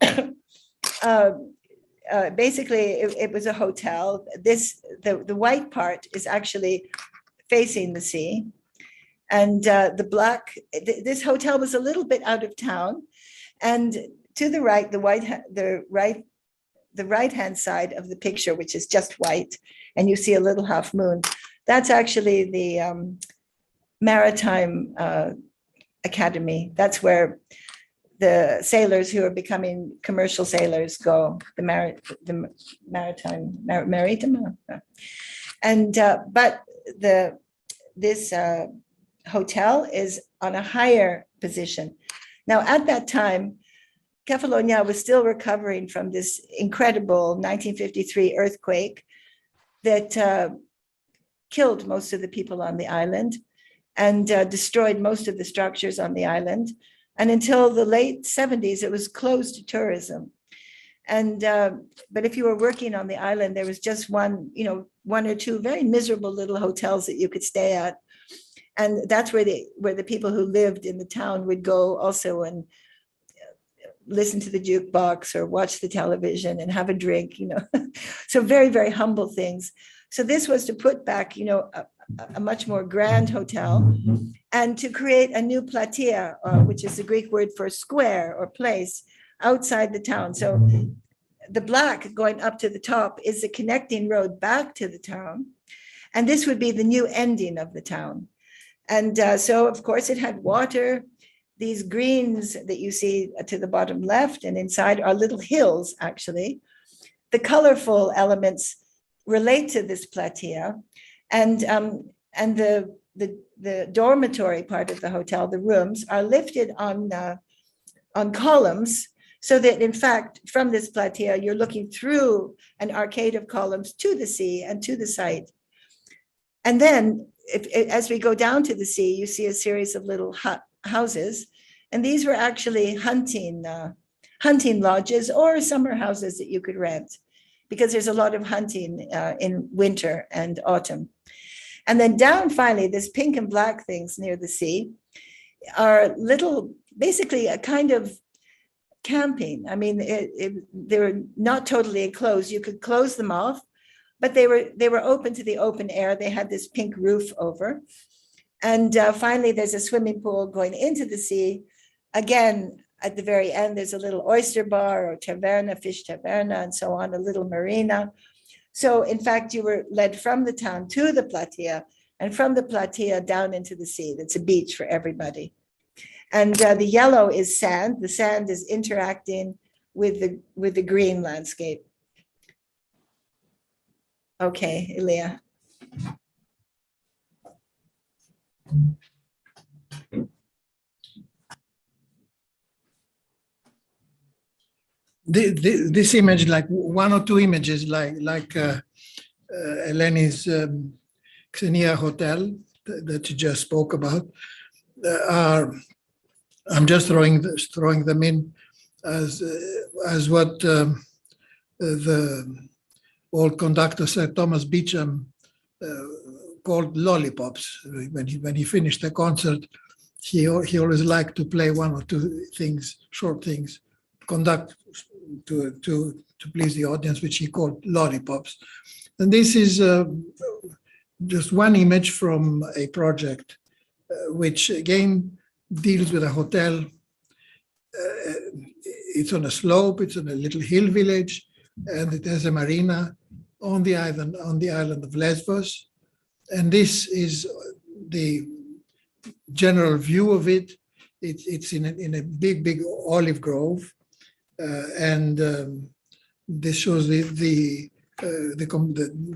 basically, it was a hotel. The white part is actually facing the sea. And the black, this hotel was a little bit out of town. And to the right, the right-hand side of the picture, which is just white, and you see a little half moon, that's actually the Maritime Academy. That's where the sailors who are becoming commercial sailors go, the maritime. And but hotel is on a higher position. Now, at that time, Kefalonia was still recovering from this incredible 1953 earthquake that killed most of the people on the island and destroyed most of the structures on the island. And until the late 70s, it was closed to tourism. And but if you were working on the island, there was just one or two very miserable little hotels that you could stay at. And that's where the people who lived in the town would go also and listen to the jukebox or watch the television and have a drink, So very, very humble things. So this was to put back, a much more grand hotel and to create a new platea, which is the Greek word for square or place outside the town. So the black going up to the top is the connecting road back to the town. And this would be the new ending of the town. And so, of course, it had water. These greens that you see to the bottom left and inside are little hills, actually. The colorful elements relate to this platea. And the dormitory part of the hotel, the rooms, are lifted on columns, so that, in fact, from this platea, you're looking through an arcade of columns to the sea and to the site. And then, as we go down to the sea, you see a series of little houses. And these were actually hunting lodges or summer houses that you could rent, because there's a lot of hunting in winter and autumn. And then down, finally, this pink and black things near the sea are little, basically a kind of camping. I mean, they were not totally enclosed. You could close them off, but they were open to the open air. They had this pink roof over. And finally, there's a swimming pool going into the sea. Again, at the very end, there's a little oyster bar or taverna, fish taverna, and so on, a little marina. So in fact, you were led from the town to the platea, and from the platea down into the sea. That's a beach for everybody. And the yellow is sand. The sand is interacting with the green landscape. Okay, Elia. This image, like one or two images, like Eleni's Xenia Hotel that you just spoke about, I'm just throwing them in as what the old conductor Sir Thomas Beecham called lollipops. When he finished the concert, he always liked to play one or two things, short things, conduct to please the audience, which he called lollipops. And this is just one image from a project which again deals with a hotel. It's on a slope, it's on a little hill village, and it has a marina on the island of Lesbos. And this is the general view of it. It's in a big olive grove, and this shows the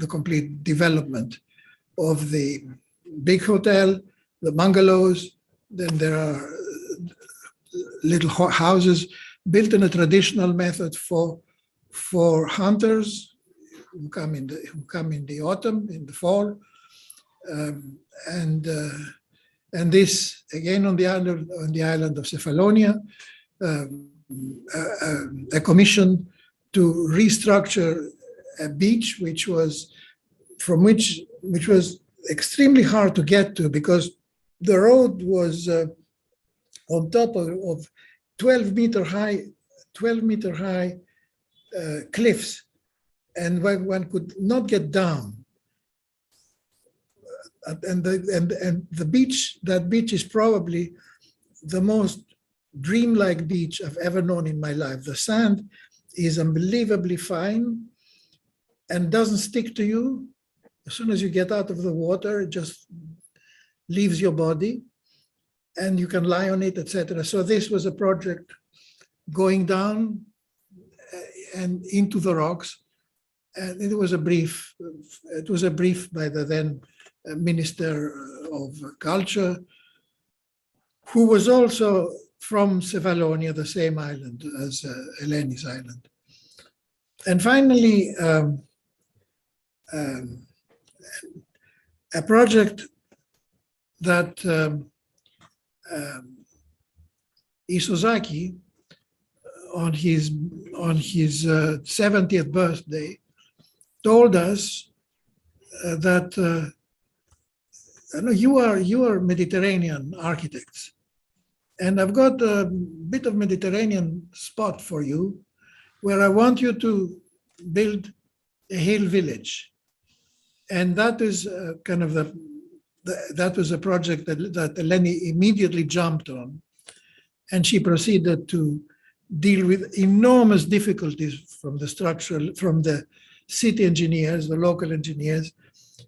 complete development of the big hotel, the bungalows. Then there are little houses built in a traditional method for hunters who come in the autumn, in the fall, and this again on the island of Cephalonia, a commission to restructure a beach which was extremely hard to get to, because the road was on top of 12-meter high cliffs, and one could not get down. And the beach, that beach is probably the most dreamlike beach I've ever known in my life. The sand is unbelievably fine and doesn't stick to you. As soon as you get out of the water, it just leaves your body and you can lie on it, etc. So this was a project going down and into the rocks. And it was a brief by the then Minister of Culture, who was also from Cephalonia, the same island as Eleni's island. And finally, a project that Isozaki, on his 70th birthday, told us that you are Mediterranean architects, and I've got a bit of Mediterranean spot for you, where I want you to build a hill village, and that is kind of that was a project that Eleni immediately jumped on, and she proceeded to deal with enormous difficulties from the city engineers, the local engineers.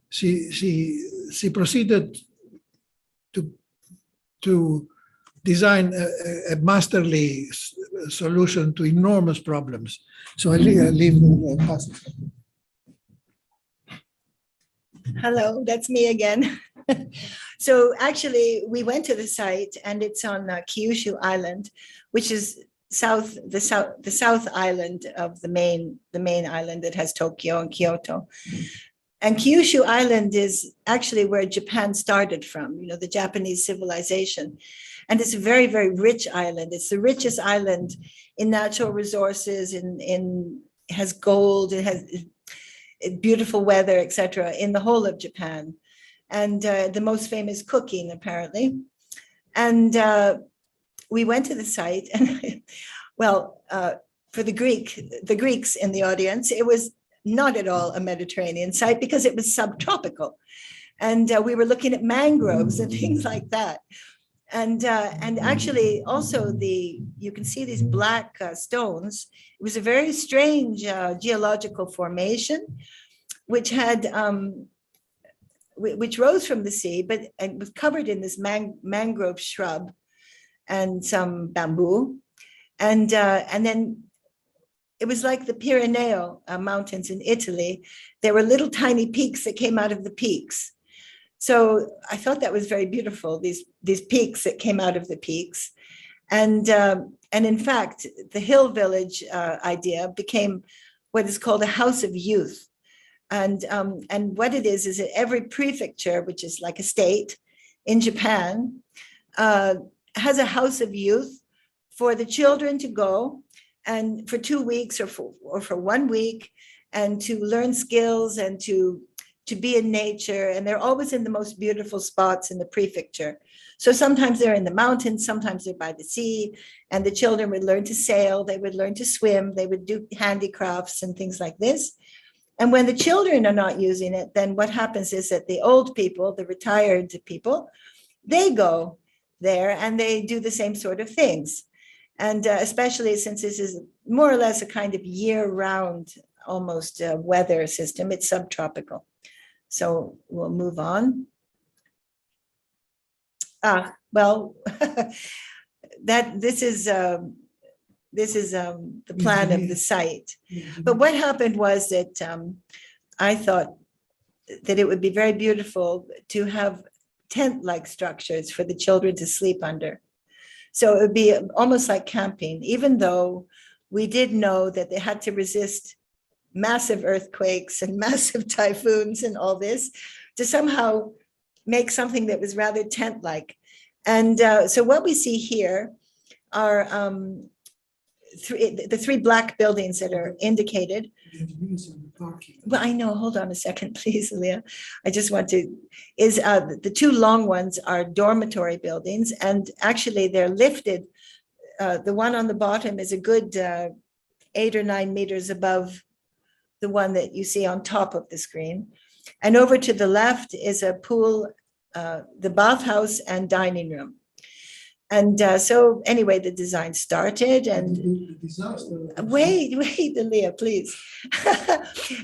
She proceeded to design a masterly solution to enormous problems. So I leave the passage. Hello, that's me again. So actually, we went to the site, and it's on Kyushu Island, which is the south island of the main island that has Tokyo and Kyoto. And Kyushu Island is actually where Japan started from, the Japanese civilization. And it's a very, very rich island. It's the richest island in natural resources, it has gold, it has beautiful weather, etc., in the whole of Japan. And the most famous cooking, apparently. And we went to the site, and well, for the Greeks in the audience, it was not at all a Mediterranean site because it was subtropical. And we were looking at mangroves and things like that. And actually also you can see these black stones. It was a very strange geological formation, which had, which rose from the sea, and was covered in this mangrove shrub and some bamboo. And then it was like the Pyrenees mountains in Italy. There were little tiny peaks that came out of the peaks. So I thought that was very beautiful, these peaks that came out of the peaks. And in fact, the hill village idea became what is called a house of youth. And what it is that every prefecture, which is like a state in Japan, has a house of youth for the children to go and for 2 weeks or for 1 week, and to learn skills and to be in nature. And they're always in the most beautiful spots in the prefecture. So sometimes they're in the mountains, sometimes they're by the sea, and the children would learn to sail, they would learn to swim, they would do handicrafts and things like this. And when the children are not using it, then what happens is that the old people, the retired people, they go there and they do the same sort of things. And especially since this is more or less a kind of year-round almost weather system, it's subtropical. So we'll move on. Well, this is the plan of the site. But what happened was that I thought that it would be very beautiful to have tent-like structures for the children to sleep under. So it would be almost like camping, even though we did know that they had to resist massive earthquakes and massive typhoons and all this, to somehow make something that was rather tent-like. And so what we see here are the three black buildings that are indicated. Well, I know, hold on a second, please, Elia. I just want to, the two long ones are dormitory buildings, and actually they're lifted. The one on the bottom is a good 8 or 9 meters above the one that you see on top of the screen. And over to the left is a pool, the bathhouse and dining room. And so anyway, the design started, and wait, Elia, please.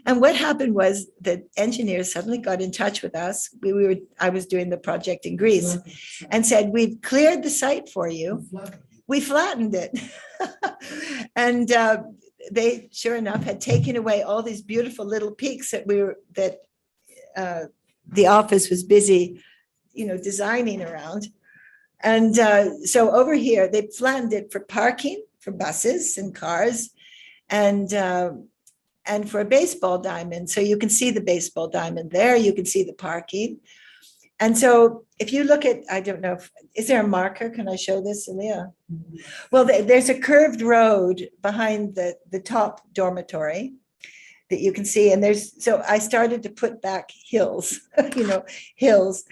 And what happened was that engineers suddenly got in touch with us. I was doing the project in Greece, and said, "We've cleared the site for you. We flattened it." And they, sure enough, had taken away all these beautiful little peaks that the office was busy, designing around. And so over here, they flattened it for parking for buses and cars, and for a baseball diamond. So you can see the baseball diamond there. You can see the parking. And so if you look at, I don't know, is there a marker? Can I show this, Elia? Well, there's a curved road behind the top dormitory that you can see. And so I started to put back hills, hills.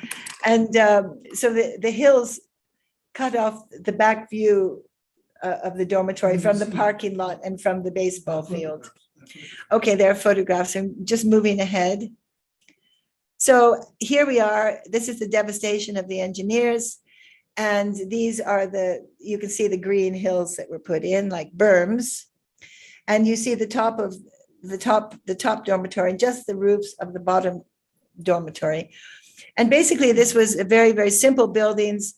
And so the hills cut off the back view of the dormitory from the parking lot and from the baseball field. Okay, there are photographs. I'm just moving ahead. So here we are. This is the devastation of the engineers. And these are you can see the green hills that were put in, like berms. And you see the top of the top dormitory and just the roofs of the bottom dormitory. And basically this was a very, very simple buildings.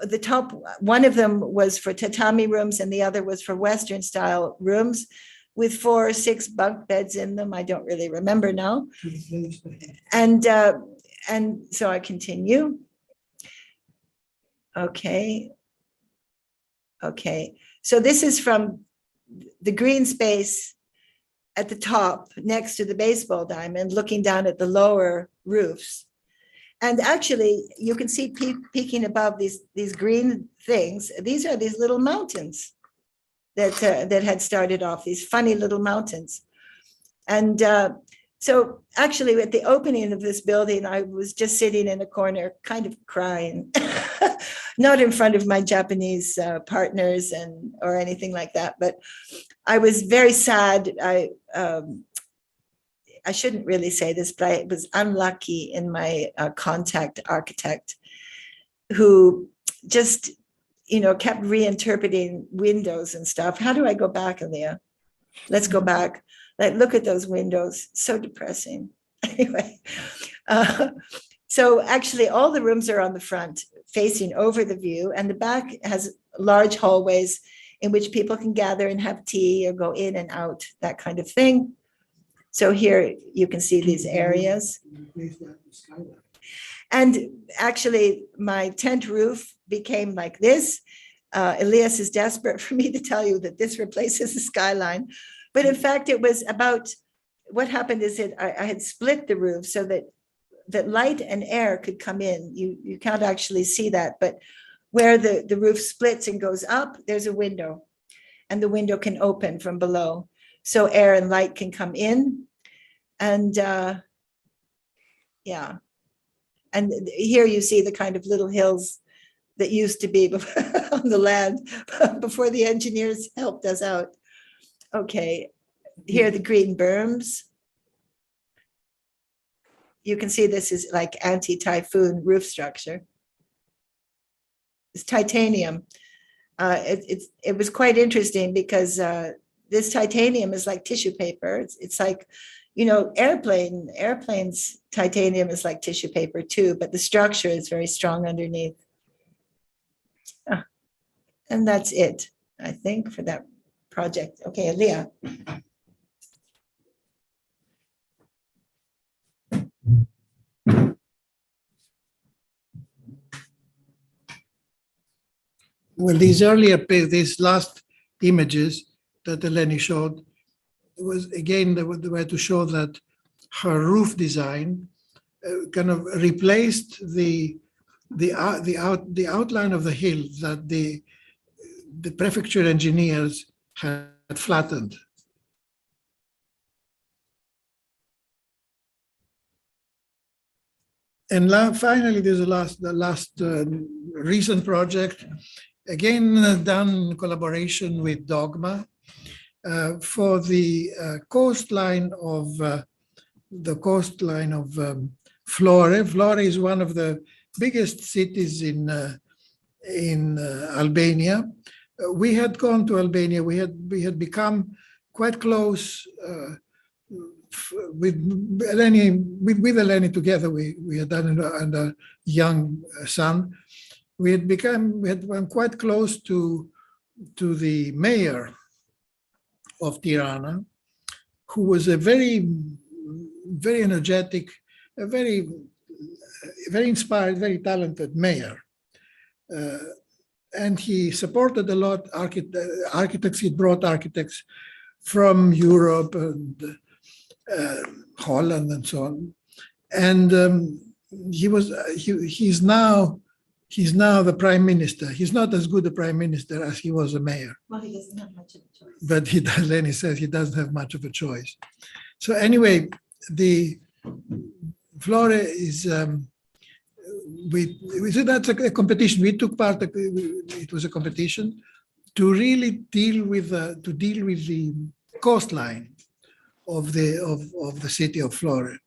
The top, one of them was for tatami rooms and the other was for Western style rooms with 4 or 6 bunk beds in them. I don't really remember now. And so I continue. Okay. So this is from the green space at the top next to the baseball diamond, looking down at the lower roofs. And actually, you can see peeking above these green things. These are these little mountains that had started off, these funny little mountains. And so actually at the opening of this building, I was just sitting in a corner, kind of crying, not in front of my Japanese partners or anything like that, but I was very sad. I shouldn't really say this, but I was unlucky in my contact architect who just, kept reinterpreting windows and stuff. How do I go back, Elia? Let's go back. Look at those windows. So depressing. Anyway, so actually all the rooms are on the front facing over the view, and the back has large hallways in which people can gather and have tea or go in and out, that kind of thing. So here you can see these areas. And actually my tent roof became like this. Elias is desperate for me to tell you that this replaces the skyline. But in fact, it was about, what happened is that I had split the roof so that light and air could come in. You can't actually see that, but where the roof splits and goes up, there's a window, and the window can open from below. So air and light can come in. And yeah. And here you see the kind of little hills that used to be on the land before the engineers helped us out. Okay, here are the green berms. You can see this is like anti-typhoon roof structure. It's titanium. It was quite interesting because this titanium is like tissue paper. It's like, airplanes, titanium is like tissue paper too, but the structure is very strong underneath. And that's it, I think, for that project. Okay, Elia. Well, these last images that Eleni showed, was again, they were to show that her roof design kind of replaced the outline of the hill that the prefecture engineers had flattened. And finally, there's the last recent project, again done in collaboration with Dogma, for the coastline of Flore. Flore is one of the biggest cities in Albania. We had gone to Albania. We had become quite close with Eleni together. We had done it and a young son. We had become quite close to the mayor of Tirana, who was a very, very energetic, a very very inspired, very talented mayor. And he supported a lot architects. He brought architects from Europe and Holland and so on. And he's now the prime minister. He's not as good a prime minister as he was a mayor. Well, he doesn't have much of a choice. But then he says he doesn't have much of a choice. So anyway, the Flore is, that's a competition. We took part, it was a competition to really deal with the coastline of the city of Flore.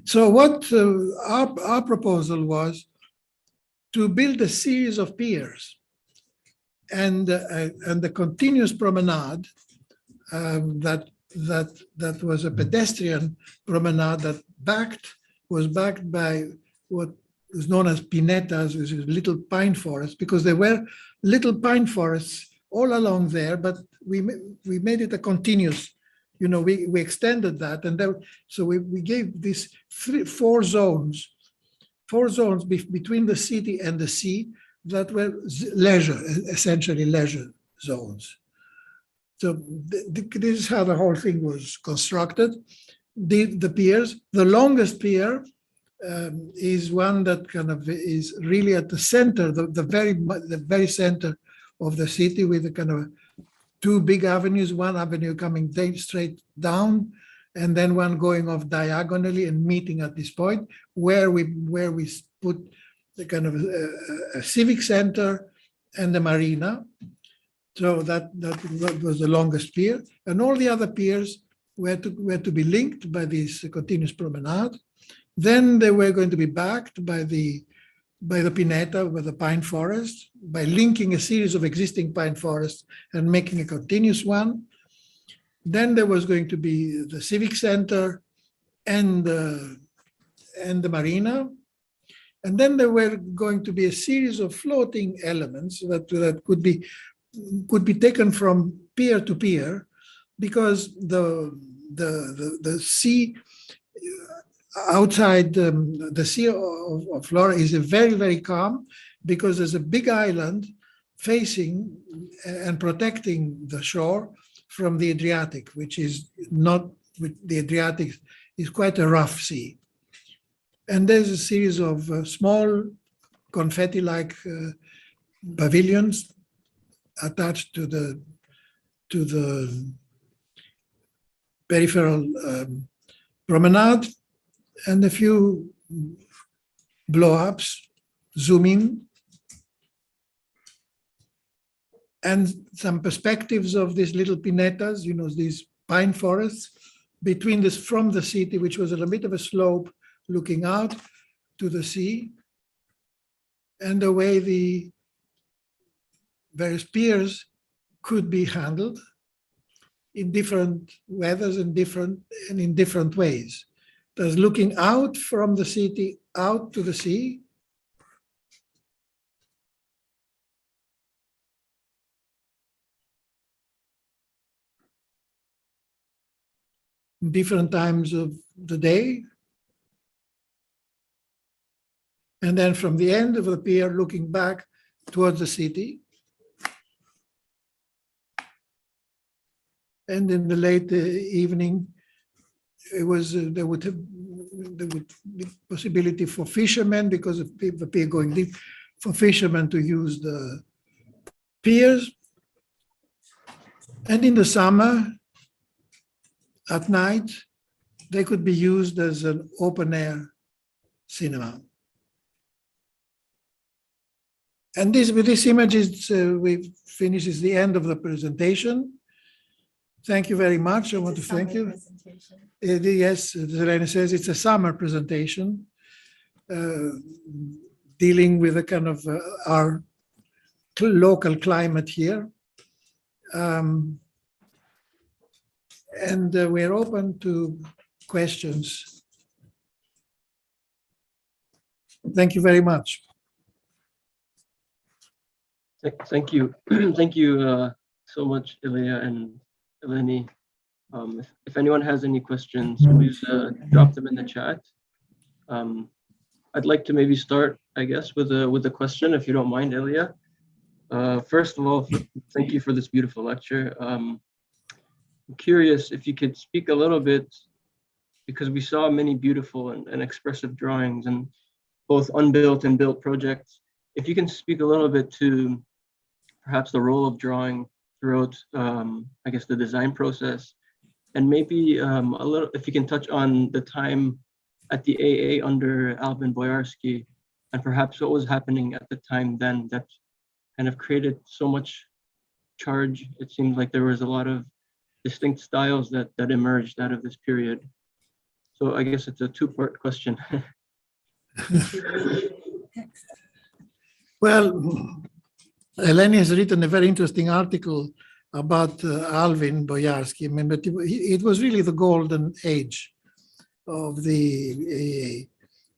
So what our proposal was to build a series of piers and the continuous promenade that was a pedestrian promenade that was backed by what is known as pinetas, which is little pine forests, because there were little pine forests all along there, but we made it a continuous. We extended that, and so we gave these four zones between the city and the sea that were essentially leisure zones. So this is how the whole thing was constructed. The piers, the longest pier is one that kind of is really at the center, the very center of the city, with a kind of two big avenues, one avenue coming straight down, and then one going off diagonally and meeting at this point where we put the kind of a civic center and the marina. So that was the longest pier, and all the other piers were to be linked by this continuous promenade. Then they were going to be backed by the pineta, by the pine forest, by linking a series of existing pine forests and making a continuous one. Then there was going to be the civic center and the marina. And then there were going to be a series of floating elements that could be taken from pier to pier, because the sea outside the sea of Flore is very, very calm, because there's a big island facing and protecting the shore from the Adriatic, which is not, the Adriatic is quite a rough sea. And there's a series of small confetti-like pavilions attached to the peripheral promenade, and a few blow-ups, zooming, and some perspectives of these little pinetas, these pine forests from the city, which was a bit of a slope looking out to the sea, and the way the various piers could be handled in different weathers and in different ways. There's looking out from the city out to the sea, different times of the day, and then from the end of the pier looking back towards the city. And in the late evening, there would be possibility for fishermen, because of the pier going deep, for fishermen to use the piers. And in the summer, at night, they could be used as an open air cinema. And with these images, we finishes the end of the presentation. Thank you very much. I want to thank you. Yes, Elena says it's a summer presentation dealing with a kind of our local climate here. And we're open to questions. Thank you very much. Thank you. Thank you so much, Elia and Eleni. If anyone has any questions, please drop them in the chat. I'd like to maybe start, I guess, with a question, if you don't mind, Elia. First of all, thank you for this beautiful lecture. I'm curious if you could speak a little bit, because we saw many beautiful and expressive drawings and both unbuilt and built projects. If you can speak a little bit to perhaps the role of drawing throughout, I guess, the design process, and maybe a little, if you can touch on the time at the AA under Alvin Boyarsky, and perhaps what was happening at the time then that kind of created so much charge. It seemed like there was a lot of distinct styles that emerged out of this period. So I guess it's a two-part question. Well, Eleni has written a very interesting article about Alvin Boyarsky. I mean, but it was really the golden age of the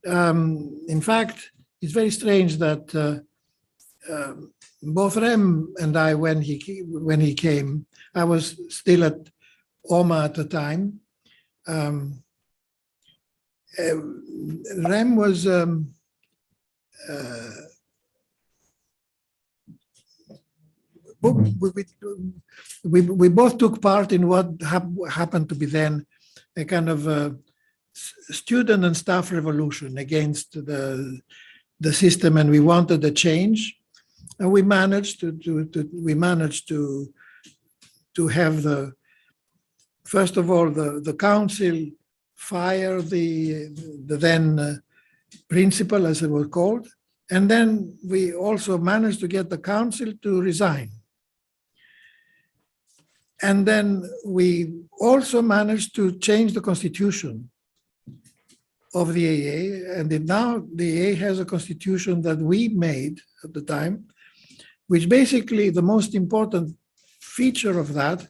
AA. In fact, it's very strange that both Rem and I, when he came, I was still at OMA at the time. Rem was we both took part in what happened to be then a kind of student and staff revolution against the system, and we wanted a change, and we managed to have the, first of all, the council fire the then principal, as it was called, and then we also managed to get the council to resign. And then we also managed to change the constitution of the AA, and now the AA has a constitution that we made at the time, which basically the most important feature of that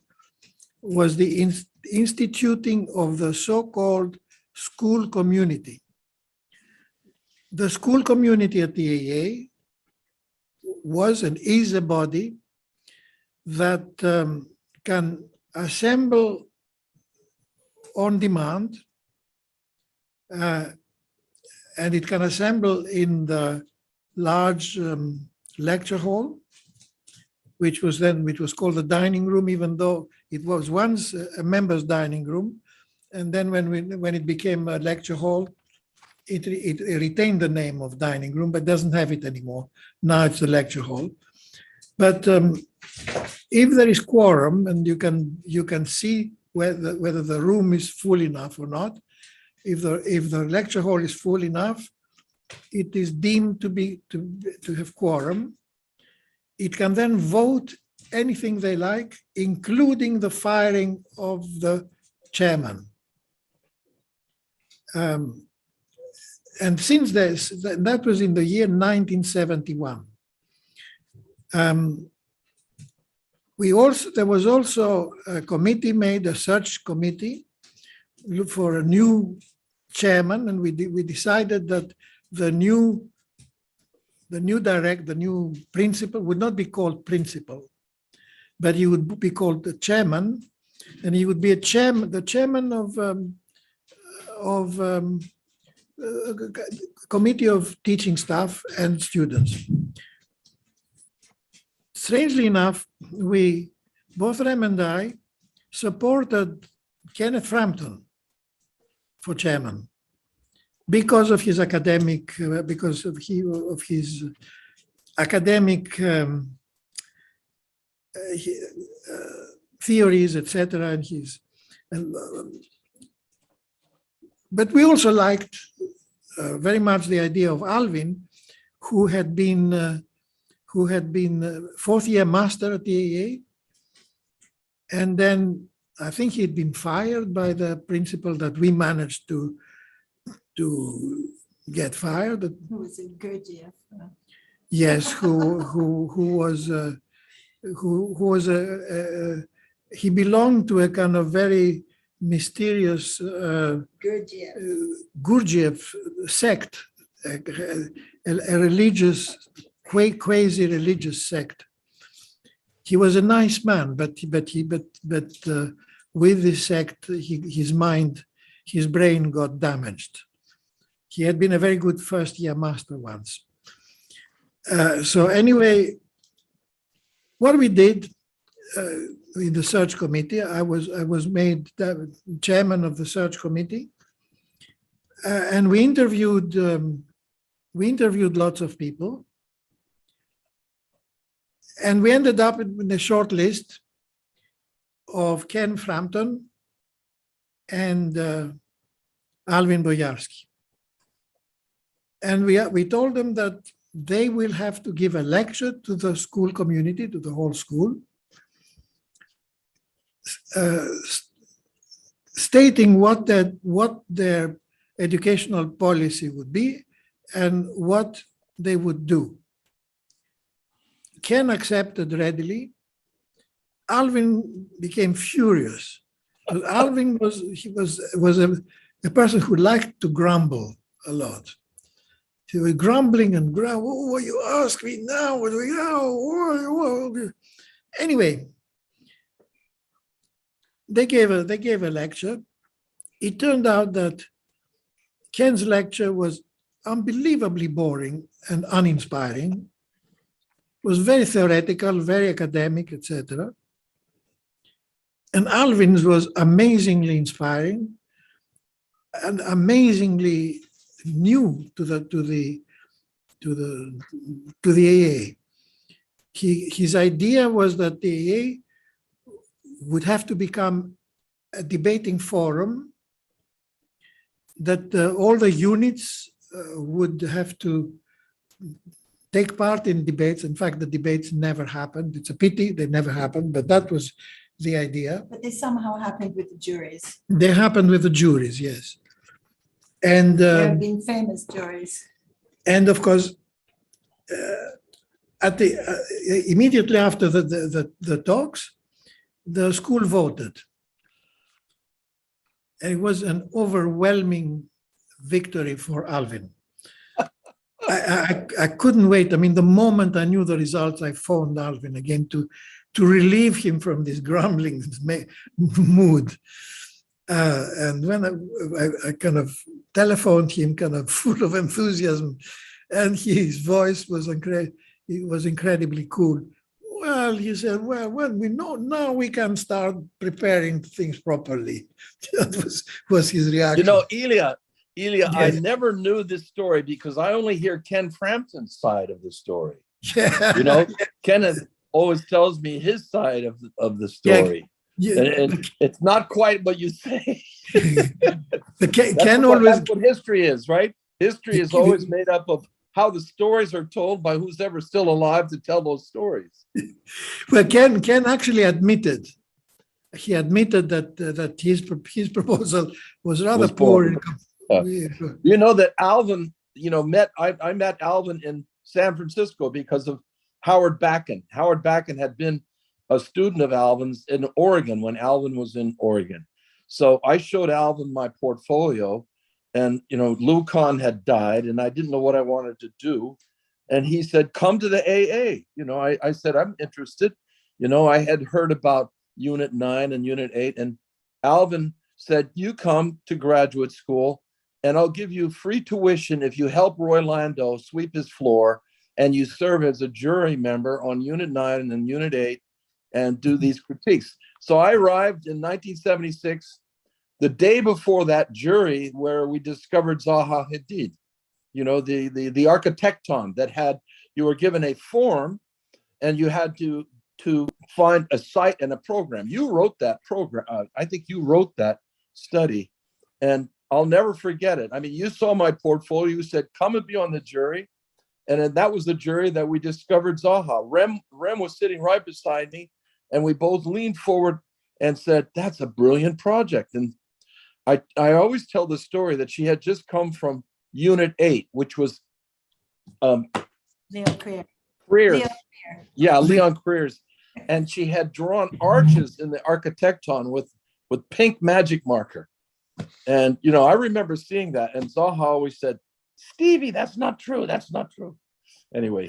was the instituting of the so-called school community. The school community at the AA was and is a body that can assemble on demand, and it can assemble in the large lecture hall, which was called the dining room, even though it was once a members' dining room, and then when it became a lecture hall, it retained the name of dining room, but doesn't have it anymore. Now it's a lecture hall. But if there is quorum, and you can see whether the room is full enough or not, if the lecture hall is full enough, it is deemed to have quorum. It can then vote anything they like, including the firing of the chairman. And since this, that was in the year 1971. There was also a committee made, a search committee, for a new chairman, and we decided that the new principal would not be called principal, but he would be called the chairman, and he would be the chairman of a committee of teaching staff and students. Strangely enough, both Rem and I, supported Kenneth Frampton for chairman because of his academic, theories, etc. But we also liked very much the idea of Alvin, who had been fourth-year master at the AA, and then I think he'd been fired by the principal that we managed to get fired. Who was it, Gurdjieff? Yes, he belonged to a kind of very mysterious Gurdjieff sect, a religious, quasi-religious sect. He was a nice man, but with this sect, his mind, his brain got damaged. He had been a very good first-year master once. So anyway, what we did in the search committee, I was made the chairman of the search committee, and we interviewed lots of people, and we ended up in a short list of Ken Frampton and Alvin Boyarsky. And we told them that they will have to give a lecture to the school community, to the whole school, stating what their educational policy would be and what they would do. Ken accepted readily. Alvin became furious. Alvin was a person who liked to grumble a lot. He was grumbling and grumbling. Oh, you ask me now? What do we know? Anyway, they gave a lecture. It turned out that Ken's lecture was unbelievably boring and uninspiring. It was very theoretical, very academic, etc. And Alvin's was amazingly inspiring and amazingly new to the AA. His idea was that the AA would have to become a debating forum, that all the units would have to take part in debates. In fact, the debates never happened. It's a pity they never happened, but that was the idea. But they somehow happened with the juries. They happened with the juries, yes. And There have been famous juries. And of course, immediately after the talks, the school voted. And it was an overwhelming victory for Alvin. I couldn't wait. I mean, the moment I knew the results, I phoned Alvin again to relieve him from this grumbling mood. And when I kind of telephoned him, kind of full of enthusiasm, and his voice was incredibly cool. Well, he said, well, we know now we can start preparing things properly. That was his reaction. You know, Elia, Yes. I never knew this story because I only hear Ken Frampton's side of the story. Yeah. You know, Kenneth always tells me his side of the story. Yeah. And it's not quite what you say. Ken always. That's what history is, right? History is always made up of how the stories are told by who's ever still alive to tell those stories. Well, Ken actually admitted. He admitted that his proposal was rather poor. You know that Alvin, I met Alvin in San Francisco because of Howard Backen. Howard Backen had been a student of Alvin's in Oregon when Alvin was in Oregon. So I showed Alvin my portfolio, and Lou Kahn had died, and I didn't know what I wanted to do. And he said, "Come to the AA." I said, "I'm interested." I had heard about Unit 9 and Unit 8, and Alvin said, "You come to graduate school, and I'll give you free tuition if you help Roy Lando sweep his floor, and you serve as a jury member on Unit 9 and Unit 8, and do these critiques." So I arrived in 1976, the day before that jury where we discovered Zaha Hadid, the architecton that you were given a form and you had to find a site and a program. You wrote that program. I think you wrote that study, and I'll never forget it. I mean, you saw my portfolio, you said, "Come and be on the jury." And then that was the jury that we discovered Zaha. Rem was sitting right beside me, and we both leaned forward and said, "That's a brilliant project." And I always tell the story that she had just come from Unit 8, which was Leon Creer. Creers. Yeah, Leon Creers. And she had drawn arches in the architecton with pink magic marker. And, I remember seeing that. And Zaha always said, "Stevie, that's not true. That's not true." Anyway,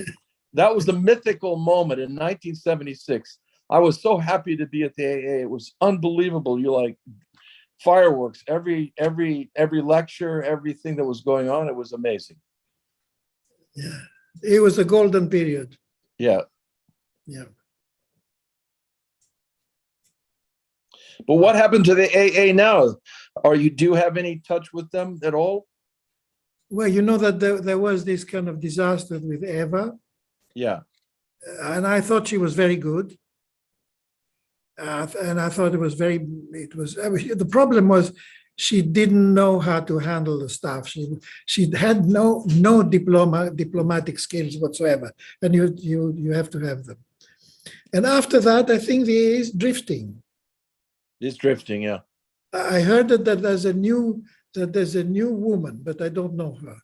that was the mythical moment in 1976 I was so happy to be at the AA. It was unbelievable. You like fireworks, every lecture, everything that was going on. It was amazing. Yeah, it was a golden period. Yeah. Yeah. But what happened to the AA now? Do you have any touch with them at all? Well, you know that there was this kind of disaster with Eva, Yeah. and I thought she was very good. And I thought the problem was she didn't know how to handle the staff. She had no diplomatic skills whatsoever, and you have to have them. And after that, I think the AA is drifting. It's drifting, yeah. I heard that there's a new woman, but I don't know her.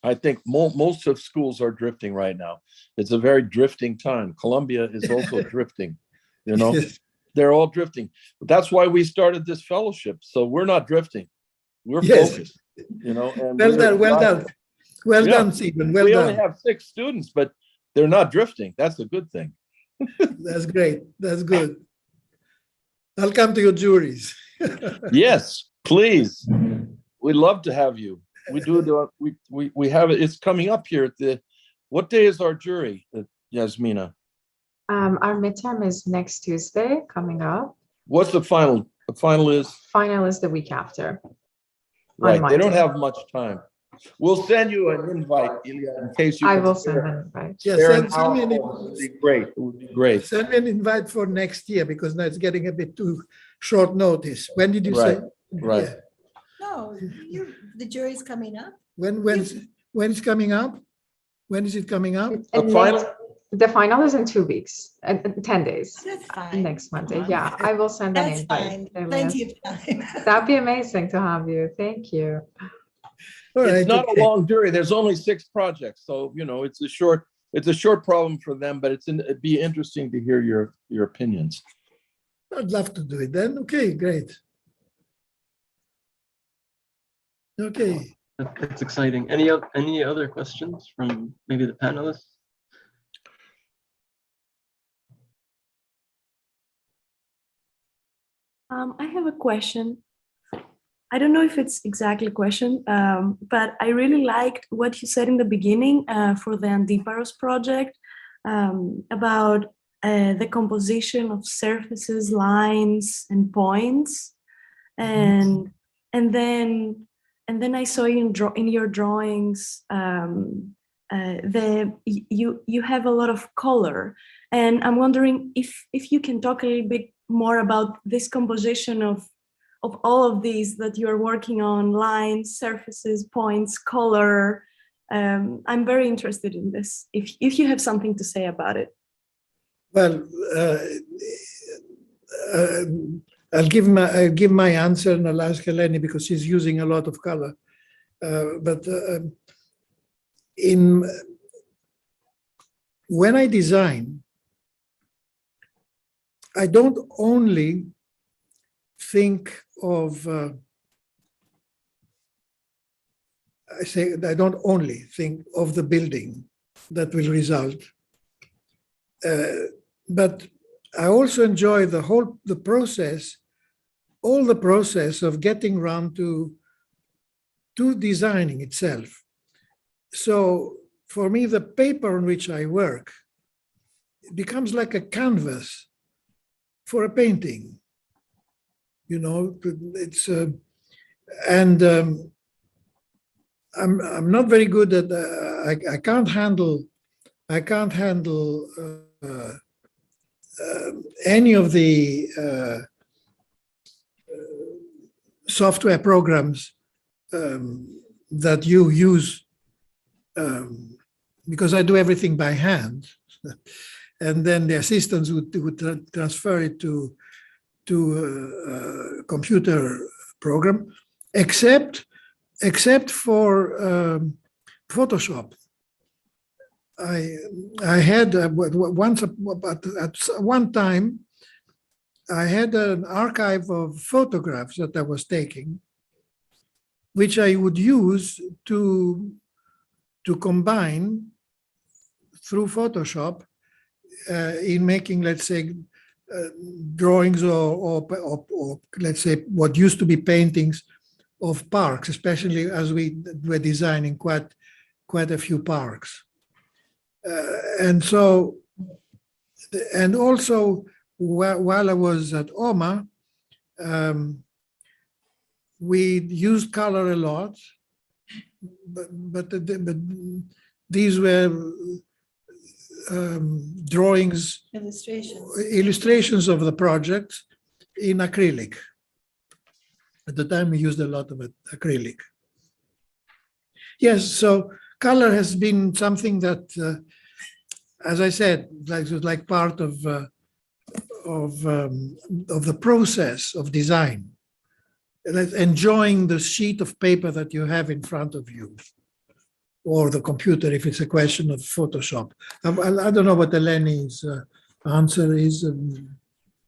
I think most of schools are drifting right now. It's a very drifting time. Columbia is also drifting, you know. Yes. They're all drifting. But that's why we started this fellowship. So we're not drifting. We're Yes. focused, you know. And Well done, well Yeah. done, Stephen. Well we done. only have 6 students, but they're not drifting. That's a good thing. That's great. That's good. I'll come to your juries. Yes, please. We'd love to have you. We do. We have it. It's coming up here at what day is our jury, Yasmina? Our midterm is next Tuesday coming up. What's the final? The final is? Final is the week after. Right. They don't Monday. have much time. We'll send you an invite, Elia, in case you. I can will spare- send an invite. Yeah, spare send an me hour. an It would be great. It would be great. Send me an invite for next year because now it's getting a bit too short notice. When did you say? Right. Yeah. No, the jury's coming up. When's coming up? When is it coming up? The final? The final is in 2 weeks, 10 days. That's fine. Next Monday. Yeah, I will send an That's invite. fine. Elias. Plenty of time. That'd be amazing to have you. Thank you. All right, It's not okay. a long jury. There's only 6 projects, so you know it's a short problem for them. But it'd be interesting to hear your opinions. I'd love to do it then. Okay, great. Okay. That's exciting. Any other questions from maybe the panelists? I have a question. I don't know if it's exactly a question, but I really liked what you said in the beginning for the Antiparos project about the composition of surfaces, lines, and points, and then I saw in your drawings you have a lot of color, and I'm wondering if you can talk a little bit more about this composition of all of these that you're working on: lines, surfaces, points, color. I'm very interested in this. If you have something to say about it. Well, I'll give my answer and I'll ask Eleni because she's using a lot of color. When I design, I don't only think of I don't only think of the building that will result, but I also enjoy the process, all the process of getting around to designing itself. So for me, the paper on which I work becomes like a canvas for a painting. You know, it's and I'm not very good at I can't handle any of the software programs that you use because I do everything by hand, and then the assistants would transfer it to a computer program, except for Photoshop. I had once at one time I had an archive of photographs that I was taking, which I would use to combine through Photoshop in making, let's say, drawings or let's say what used to be paintings of parks, especially as we were designing quite a few parks. And so, and also while I was at OMA, we used color a lot, but these were drawings, illustrations of the project in acrylic. At the time, we used a lot of acrylic. Yes, so color has been something that, as I said, like part of the process of design. Enjoying the sheet of paper that you have in front of you, or the computer if it's a question of Photoshop. I don't know what Eleni's answer is.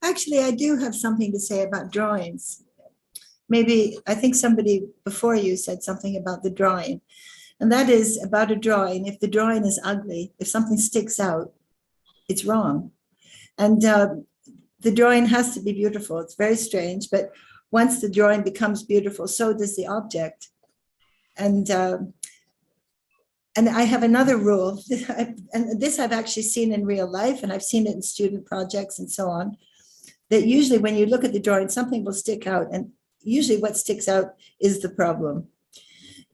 Actually, I do have something to say about drawings. Maybe, I think somebody before you said something about the drawing. And that is about a drawing. If the drawing is ugly, if something sticks out, it's wrong. And the drawing has to be beautiful. It's very strange, but once the drawing becomes beautiful, so does the object. And I have another rule, and this I've actually seen in real life, and I've seen it in student projects and so on, that usually when you look at the drawing, something will stick out, and usually what sticks out is the problem.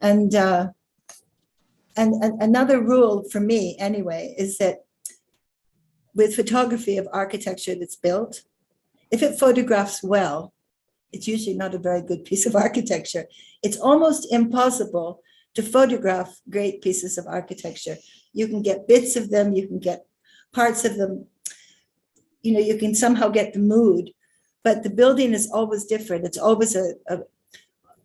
And another rule for me anyway is that with photography of architecture that's built, if it photographs well, it's usually not a very good piece of architecture. It's almost impossible to photograph great pieces of architecture. You can get bits of them, you can get parts of them, you know, you can somehow get the mood, but the building is always different. It's always a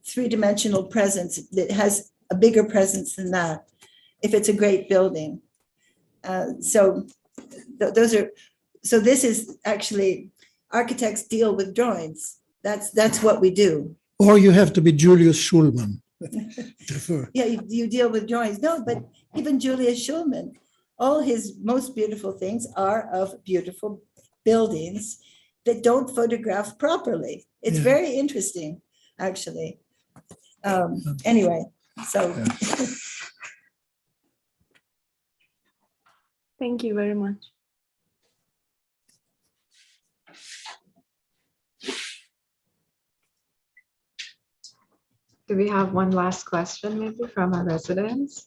three-dimensional presence that has a bigger presence than that, if it's a great building. So this is actually, architects deal with drawings. That's what we do. Or you have to be Julius Schulman. Yeah, you deal with drawings. No, but even Julius Schulman, all his most beautiful things are of beautiful buildings that don't photograph properly. It's very interesting, actually. Anyway, so. Thank you very much. Do we have one last question maybe from our residents?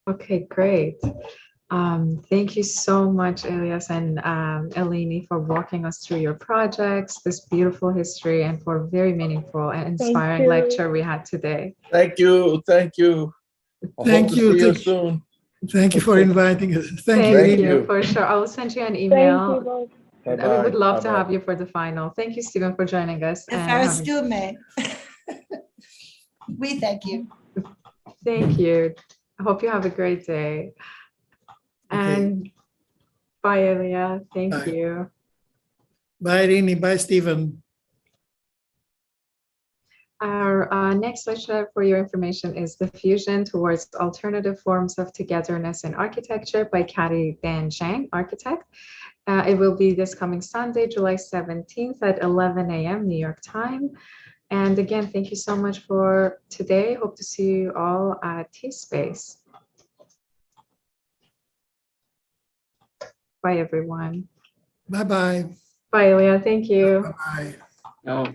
Okay, great. Thank you so much, Elias and Eleni, for walking us through your projects, this beautiful history, and for a very meaningful and inspiring lecture we had today. Thank you. Thank you. Thank you. See you soon. Thank you for inviting us. Thank you, for sure. I will send you an email. Thank We would love to have you for the final. Thank you, Stephen, for joining us. We thank you. Thank you. I hope you have a great day. And bye, Elia. Thank you. Bye, Rini. Bye, Stephen. Our next lecture, for your information, is The Fusion Towards Alternative Forms of Togetherness in Architecture by Cathy Dan Zhang, architect. It will be this coming Sunday, July 17th at 11 a.m. New York time. And again, thank you so much for today. Hope to see you all at T-Space. Bye, everyone. Bye-bye. Bye, Elia. Thank you. Bye-bye. No.